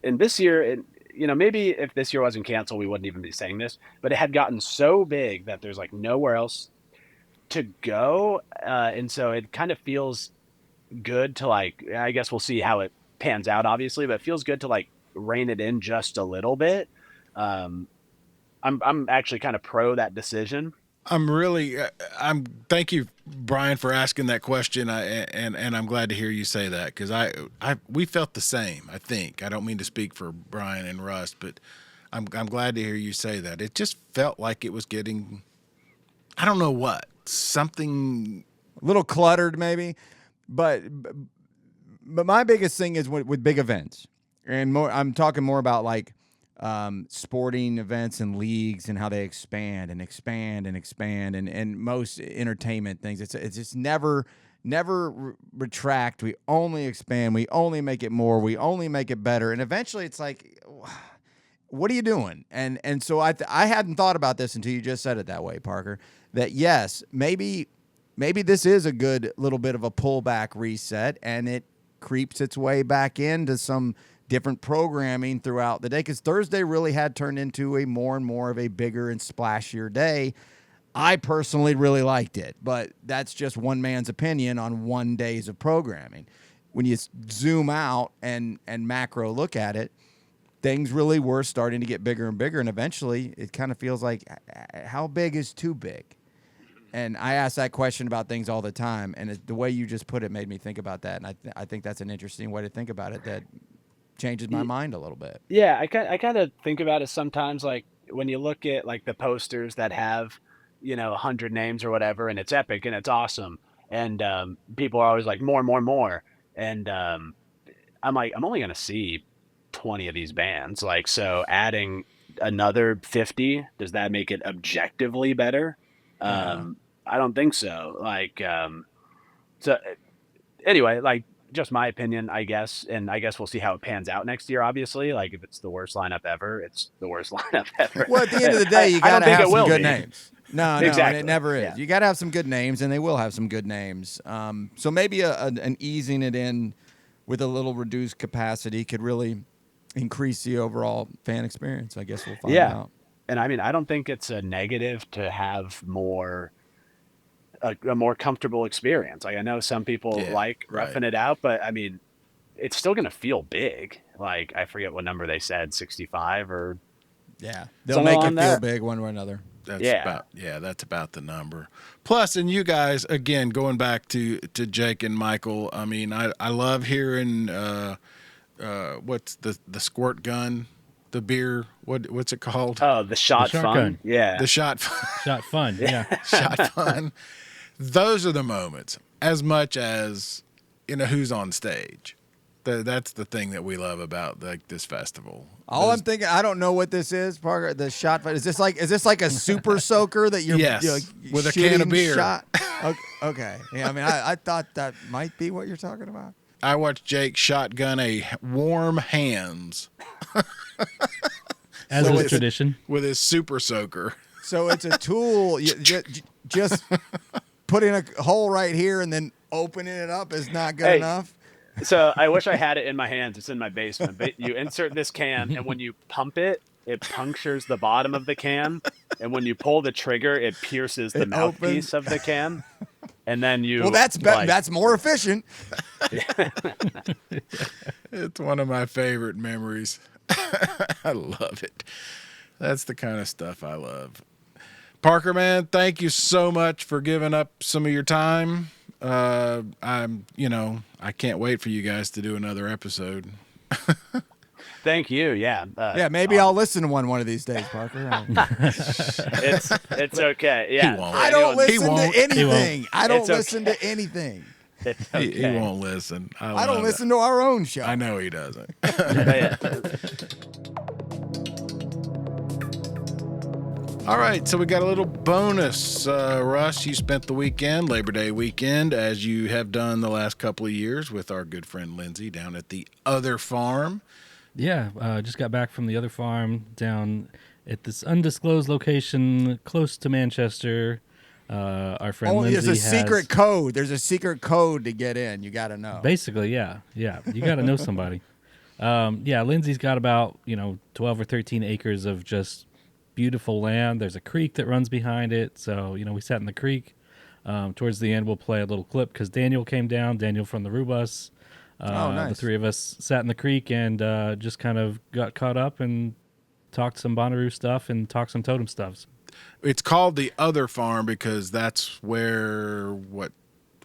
in this year, maybe if this year wasn't canceled, we wouldn't even be saying this, but it had gotten so big that there's like nowhere else to go, and so it kind of feels good to like, I guess we'll see how it pans out, obviously, but it feels good to like rein it in just a little bit. I'm actually kind of pro that decision. Thank you, Brian, for asking that question. And I'm glad to hear you say that, because we felt the same. I think, I don't mean to speak for Brian and Russ, but I'm glad to hear you say that. It just felt like it was getting, I don't know what, something a little cluttered maybe, but my biggest thing is with big events, and I'm talking more about like sporting events and leagues and how they expand and most entertainment things. It's just never never retract. We only expand. We only make it more. We only make it better. And eventually it's like, what are you doing? And so I hadn't thought about this until you just said it that way, Parker, that yes, maybe this is a good little bit of a pullback reset, and it creeps its way back into some different programming throughout the day, because Thursday really had turned into a more and more of a bigger and splashier day. I personally really liked it, but that's just one man's opinion on one days of programming. When you zoom out and macro look at it, things really were starting to get bigger and bigger, and eventually it kind of feels like, how big is too big? And I ask that question about things all the time, and the way you just put it made me think about that, and I think that's an interesting way to think about it that changes my mind a little bit. Yeah, I kind of think about it sometimes, like when you look at like the posters that have, 100 names or whatever, and it's epic and it's awesome, and people are always like more, and I'm like, I'm only gonna see 20 of these bands, like, so adding another 50, does that make it objectively better? I don't think so. Like, so anyway, like, just my opinion, I guess, and I guess we'll see how it pans out next year. Obviously, like, if it's the worst lineup ever, it's the worst lineup ever. Well, at the end of the day, you got to have some good names. No, exactly. And it never is. Yeah. You got to have some good names, and they will have some good names. So maybe an easing it in with a little reduced capacity could really increase the overall fan experience. I guess we'll find out. And I mean, I don't think it's a negative to have a more comfortable experience. Like, I know some people like roughing it out, but I mean, it's still going to feel big. Like, I forget what number they said, 65 or they'll make it feel big one way or another. That's about the number. Plus, and you guys, again, going back to Jake and Michael, I mean, I love hearing what's the squirt gun, the beer, what's it called? Oh, the shot fun. Gun. Yeah. The shot fun. Yeah. Shot fun. Those are the moments, as much as who's on stage. That's the thing that we love about like this festival. I'm thinking, I don't know what this is, Parker. The shot fight. Is this like a super soaker that you're with a can of beer? Shot? Okay. Yeah, I mean, I thought that might be what you're talking about. I watched Jake shotgun a warm hands. As is tradition. With his super soaker. So it's a tool. Just putting a hole right here and then opening it up is not good enough. So I wish I had it in my hands. It's in my basement. But you insert this can, and when you pump it, it punctures the bottom of the can. And when you pull the trigger, it pierces the mouthpiece of the can. And then you... Well, that's more efficient. It's one of my favorite memories. I love it. That's the kind of stuff I love. Parker, man, thank you so much for giving up some of your time. I can't wait for you guys to do another episode. Thank you. Yeah. Maybe I'll listen to one of these days, Parker. It's okay. Yeah. He won't. I don't listen to anything. I don't It's listen okay. to anything. It's okay. He won't listen. I don't listen to our own show. I know he doesn't. All right, so we got a little bonus. Russ, you spent the weekend, Labor Day weekend, as you have done the last couple of years with our good friend Lindsey down at the other farm. Yeah, just got back from the other farm down at this undisclosed location close to Manchester. Our friend Lindsey there's a secret code. There's a secret code to get in. You got to know. Basically, yeah. You got to know somebody. Lindsey's got about 12 or 13 acres of just beautiful land. There's a creek that runs behind it, so we sat in the creek. Towards the end, we'll play a little clip because Daniel came down. Daniel from the Roo Bus. Nice. The three of us sat in the creek and just kind of got caught up and talked some Bonnaroo stuff and talked some totem stuff. It's called the other farm because that's where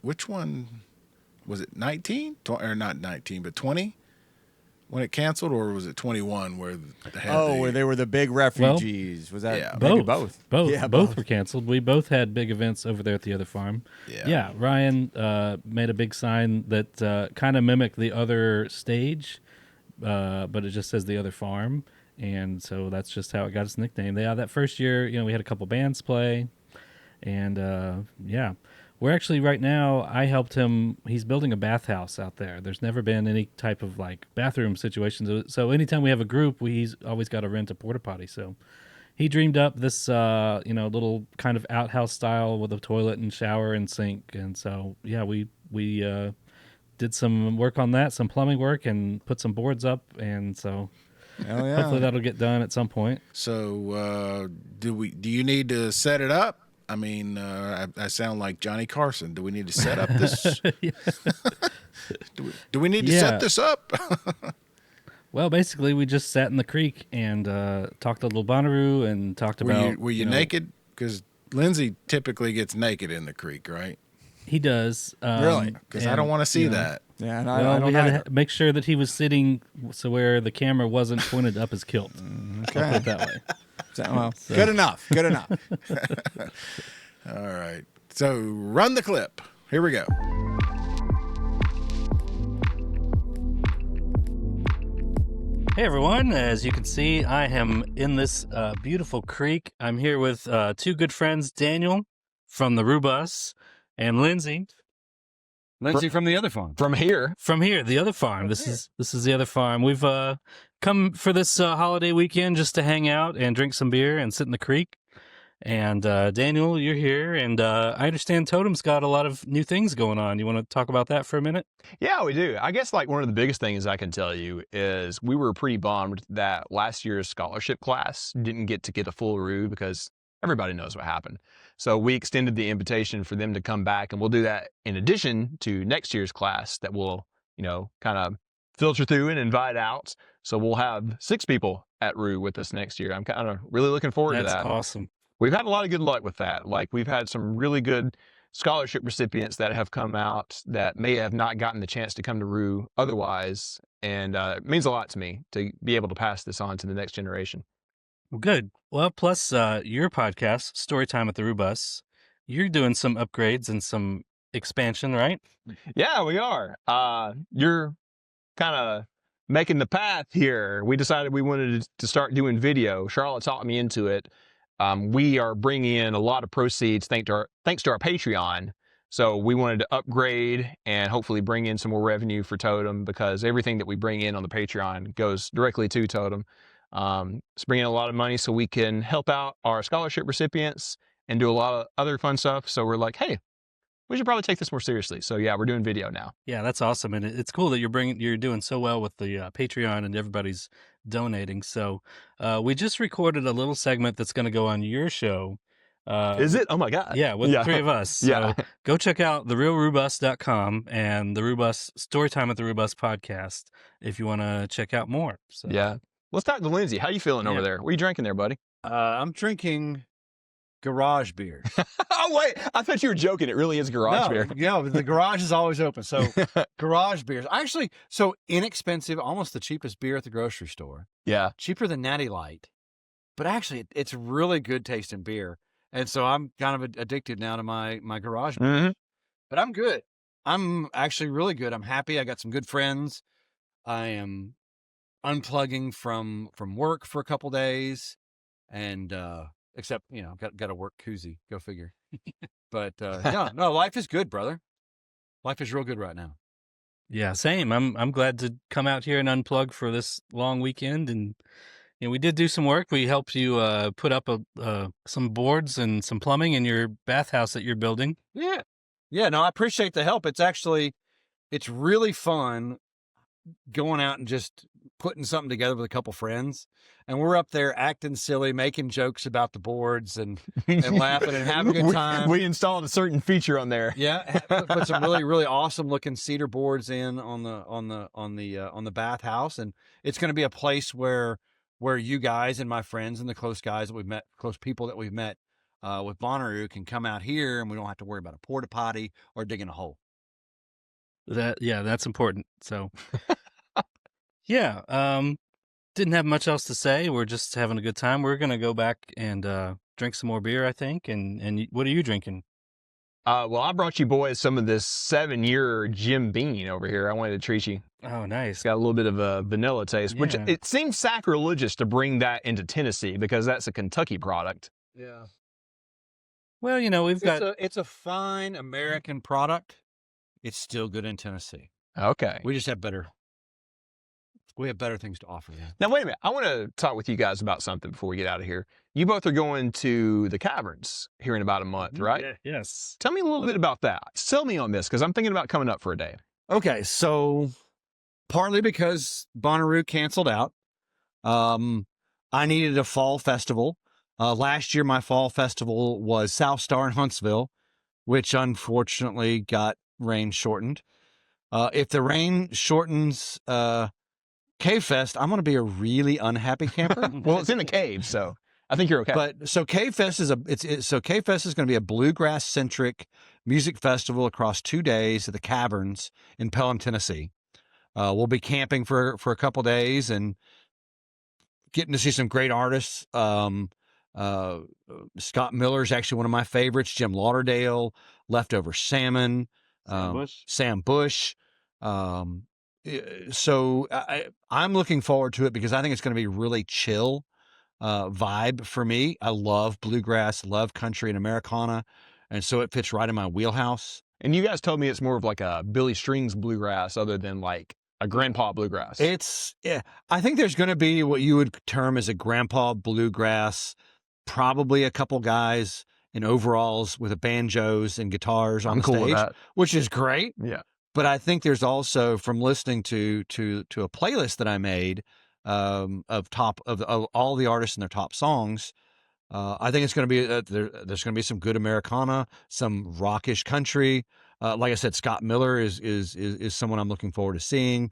which one was it? 19 or not 19, but 20 when it canceled, or was it 21 where they had where they were the big refugees? Was that both? Yeah, both were canceled. We both had big events over there at the other farm. Yeah. Ryan made a big sign that kind of mimicked the other stage, but it just says the other farm. And so that's just how it got its nickname. That first year, we had a couple bands play, and we're actually right now, I helped him. He's building a bathhouse out there. There's never been any type of like bathroom situations. So anytime we have a group, he's always got to rent a porta potty. So he dreamed up this, little kind of outhouse style with a toilet and shower and sink. And so, yeah, we did some work on that, some plumbing work, and put some boards up. And so hopefully that'll get done at some point. So do you need to set it up? I mean, I sound like Johnny Carson. Do we need to set up this? do we need to set this up? Well, basically, we just sat in the creek and talked a little Bonnaroo and talked about. Were you naked? Because Lindsey typically gets naked in the creek, right? He does. Really? Because I don't want to see that. Yeah, and we had to make sure that he was sitting so where the camera wasn't pointed up his kilt. Okay. I'll put it that way. Good enough. Good enough. All right. So run the clip. Here we go. Hey everyone, as you can see, I am in this beautiful creek. I'm here with two good friends, Daniel from the Roo Bus and Lindsey from the other farm. From here, the other farm. This is the other farm. We've come for this holiday weekend just to hang out and drink some beer and sit in the creek. And Daniel, you're here, and I understand Totem's got a lot of new things going on. You want to talk about that for a minute? Yeah, we do. I guess like one of the biggest things I can tell you is we were pretty bummed that last year's scholarship class didn't get to get a full Roo because everybody knows what happened. So we extended the invitation for them to come back, and we'll do that in addition to next year's class that we'll, kind of filter through and invite out. So we'll have 6 people at Roo with us next year. I'm kind of really looking forward to that. That's awesome. We've had a lot of good luck with that. Like we've had some really good scholarship recipients that have come out that may have not gotten the chance to come to Roo otherwise. And it means a lot to me to be able to pass this on to the next generation. Well, good. Well, plus your podcast, Storytime at the Roo Bus, you're doing some upgrades and some expansion, right? Yeah, we are. You're kind of making the path here. We decided we wanted to start doing video. Charlotte talked me into it. We are bringing in a lot of proceeds thanks to our Patreon. So we wanted to upgrade and hopefully bring in some more revenue for Totem because everything that we bring in on the Patreon goes directly to Totem. It's bringing a lot of money so we can help out our scholarship recipients and do a lot of other fun stuff. So we're like, hey, we should probably take this more seriously. So yeah, we're doing video now. Yeah, that's awesome. And it's cool that you're doing so well with the Patreon and everybody's donating. So we just recorded a little segment that's going to go on your show. Is it? Oh my God. Yeah, with the 3 of us. So go check out therealroobus.com and the Roo Bus Storytime at the Roo Bus podcast if you want to check out more. So. Yeah. Let's talk to Lindsey. How you feeling over there? What are you drinking there, buddy? I'm drinking garage beer. Oh, wait. I thought you were joking. It really is garage beer. Yeah, the garage is always open. So garage beers. Actually, so inexpensive, almost the cheapest beer at the grocery store. Yeah. Cheaper than Natty Light. But actually, it's really good tasting beer. And so I'm kind of addicted now to my garage beer. Mm-hmm. But I'm good. I'm actually really good. I'm happy. I got some good friends. I am unplugging from work for a couple days. And except, got to work koozie. Go figure. But no, life is good, brother. Life is real good right now. Yeah, same. I'm glad to come out here and unplug for this long weekend. And we did do some work. We helped you put up some boards and some plumbing in your bathhouse that you're building. Yeah. No, I appreciate the help. It's really fun going out and just putting something together with a couple friends. And we're up there acting silly, making jokes about the boards and laughing and having a good time. We installed a certain feature on there. Yeah, put some really, really awesome looking cedar boards in on the bathhouse, and it's going to be a place where you guys and my friends and the close people that we've met with Bonnaroo can come out here, and we don't have to worry about a porta potty or digging a hole. That's important. So, didn't have much else to say. We're just having a good time. We're gonna go back and drink some more beer, I think. And what are you drinking? Well, I brought you boys some of this 7-year Jim Beam over here. I wanted to treat you. Oh, nice. It's got a little bit of a vanilla taste, which it seems sacrilegious to bring that into Tennessee because that's a Kentucky product. Yeah. Well, we've got it's a fine American product. It's still good in Tennessee. Okay. We just have better things to offer them. Now, wait a minute. I want to talk with you guys about something before we get out of here. You both are going to the caverns here in about a month, right? Yes. Tell me a little bit about that. Sell me on this, because I'm thinking about coming up for a day. Okay, so partly because Bonnaroo canceled out, I needed a fall festival. Last year, my fall festival was South Star in Huntsville, which unfortunately got rain shortened. If the rain shortens CaveFest, I'm going to be a really unhappy camper. Well, it's in the cave, so I think you're okay. But so CaveFest is going to be a bluegrass centric music festival across 2 days at the Caverns in Pelham, Tennessee. We'll be camping for a couple days and getting to see some great artists. Scott Miller is actually one of my favorites. Jim Lauderdale, Leftover Salmon, Sam Bush. So I'm looking forward to it because I think it's going to be really chill vibe for me. I love bluegrass, love country and Americana, and so it fits right in my wheelhouse. And you guys told me it's more of like a Billy Strings bluegrass other than like a grandpa bluegrass. I think there's going to be what you would term as a grandpa bluegrass, probably a couple guys in overalls with banjos and guitars on the cool stage, with that. which is great. Yeah. But I think there's also, from listening to a playlist that I made of all the artists and their top songs, I think it's going to be there's going to be some good Americana, some rockish country. Like I said, Scott Miller is someone I'm looking forward to seeing.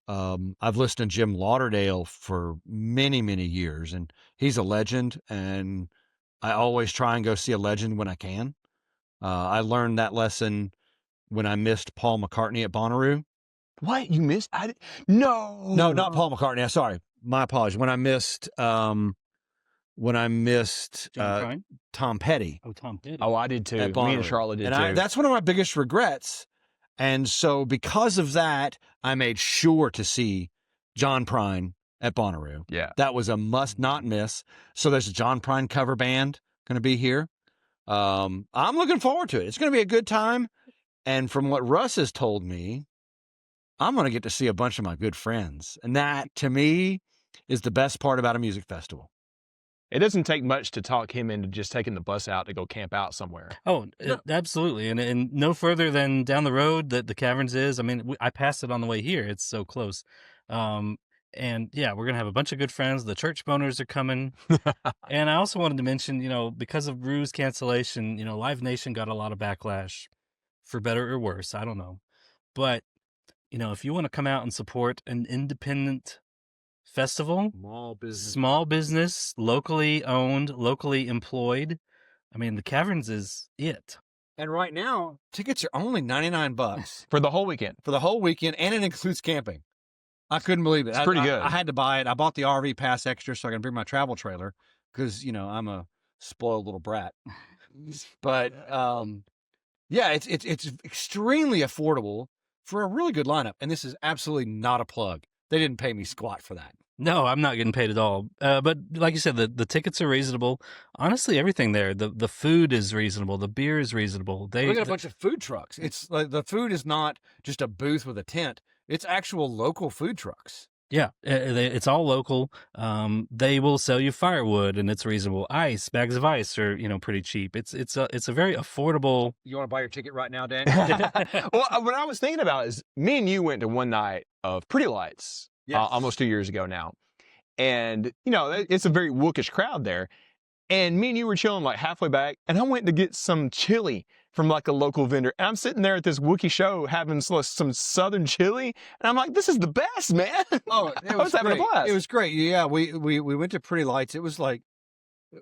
I've listened to Jim Lauderdale for many years, and he's a legend. And I always try and go see a legend when I can. I learned that lesson when I missed Paul McCartney at Bonnaroo. What? You missed? No, not Paul McCartney. I'm sorry. My apologies. When I missed Tom Petty. Oh, Tom Petty. Oh, I did too. Me and Charlotte did too. That's one of my biggest regrets. And so because of that, I made sure to see John Prine at Bonnaroo. Yeah. That was a must not miss. So there's a John Prine cover band going to be here. I'm looking forward to it. It's going to be a good time. And from what Russ has told me, I'm going to get to see a bunch of my good friends. And that, to me, is the best part about a music festival. It doesn't take much to talk him into just taking the bus out to go camp out somewhere. Oh, absolutely. And no further than down the road that the Caverns is. I mean, I passed it on the way here. It's so close. And yeah, we're going to have a bunch of good friends. The church boners are coming. And I also wanted to mention, because of Roo's cancellation, Live Nation got a lot of backlash, for better or worse. I don't know. But, if you want to come out and support an independent festival, small business, locally owned, locally employed, I mean, the Caverns is it. And right now, tickets are only $99 for the whole weekend. For the whole weekend, and it includes camping. I couldn't believe it. It's pretty good. I had to buy it. I bought the RV pass extra so I can bring my travel trailer because, I'm a spoiled little brat. But yeah, it's extremely affordable for a really good lineup. And this is absolutely not a plug. They didn't pay me squat for that. No, I'm not getting paid at all. But like you said, the tickets are reasonable. Honestly, everything there, the food is reasonable. The beer is reasonable. We got a bunch of food trucks. It's like the food is not just a booth with a tent. It's actual local food trucks. Yeah, it's all local. They will sell you firewood, and it's reasonable. Bags of ice are pretty cheap. It's a very affordable. You want to buy your ticket right now, Dan? Well, what I was thinking about is me and you went to one night of Pretty Lights, almost 2 years ago now, and it's a very wookish crowd there. And me and you were chilling like halfway back, and I went to get some chili from like a local vendor. And I'm sitting there at this Wookiee show having some Southern chili, and I'm like, "This is the best, man!" Oh, it was having a blast. It was great. Yeah, we went to Pretty Lights. It was like,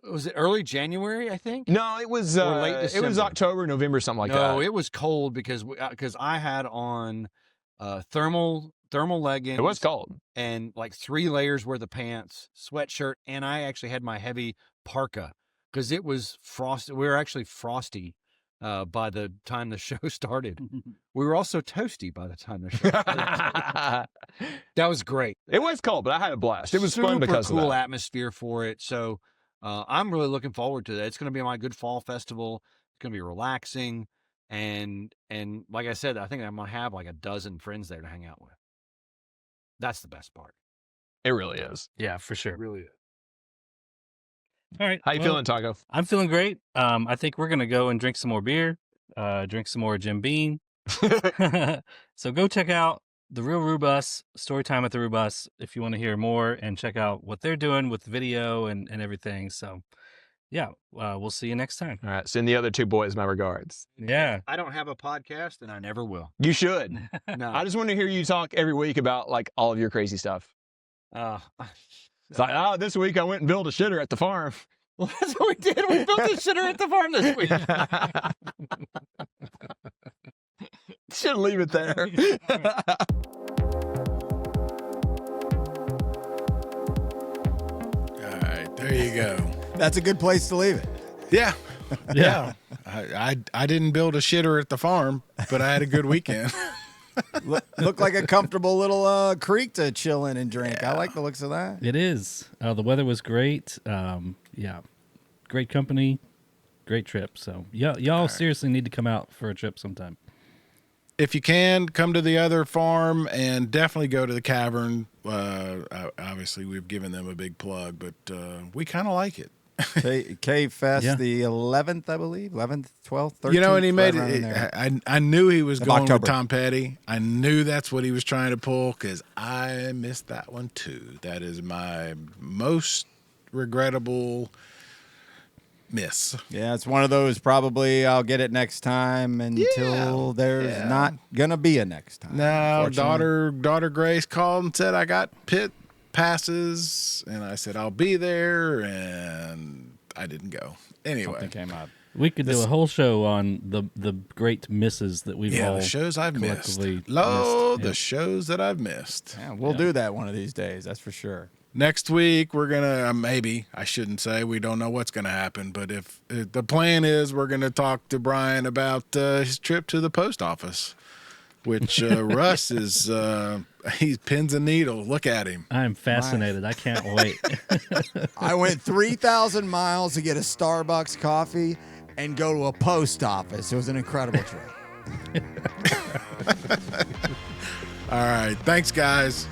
was it early January? I think. No, it was late December. It was October, November, something like that. No, it was cold because I had on thermal leggings. It was cold, and like 3 layers worth of pants, sweatshirt, and I actually had my heavy parka because it was frosty. We were actually frosty by the time the show started. We were also toasty by the time the show started. That was great. It was cold, but I had a blast. It was fun because super cool of that. atmosphere for it. So I'm really looking forward to that. It's going to be my good fall festival. It's going to be relaxing. And like I said, I think I'm going to have like a dozen friends there to hang out with. That's the best part. It really is. Yeah, for sure. It really is. All right. How you feeling, Taco? I'm feeling great. I think we're gonna go and drink some more beer, drink some more Jim Beam. So go check out the real Roo Bus, Storytime at the Roo Bus, if you want to hear more and check out what they're doing with video and everything. So yeah, we'll see you next time. All right. Send the other two boys my regards. Yeah. I don't have a podcast and I never will. You should. No. I just want to hear you talk every week about like all of your crazy stuff. It's like, this week I went and built a shitter at the farm. Well, that's what we did. We built a shitter at the farm this week. Should leave it there. All right, there you go. That's a good place to leave it. Yeah. Yeah. I didn't build a shitter at the farm, but I had a good weekend. Looked like a comfortable little creek to chill in and drink. I like the looks of that. It is. The weather was great. Yeah. Great company. Great trip. So y'all seriously need to come out for a trip sometime. If you can, come to the other farm and definitely go to the cavern. Obviously, we've given them a big plug, but we kind of like it. CaveFest, the 11th, I believe, 11th, 12th, 13th. You know, and he made it. I knew he was going with Tom Petty. I knew that's what he was trying to pull because I missed that one too. That is my most regrettable miss. Yeah, it's one of those probably I'll get it next time until there's not going to be a next time. No, daughter Grace called and said I got pit passes, and I said I'll be there, and I didn't go. Anyway, something came up. We could do a whole show on the great misses that we've all the shows I've missed. The shows that I've missed. Yeah, we'll do that one of these days. That's for sure. Next week we're gonna maybe I shouldn't say we don't know what's gonna happen, but if the plan is we're gonna talk to Brian about his trip to the post office, which Russ is he's pins and needles. Look at him. I'm fascinated. I can't wait. I went 3,000 miles to get a Starbucks coffee and go to a post office. It was an incredible trip. All right. Thanks, guys.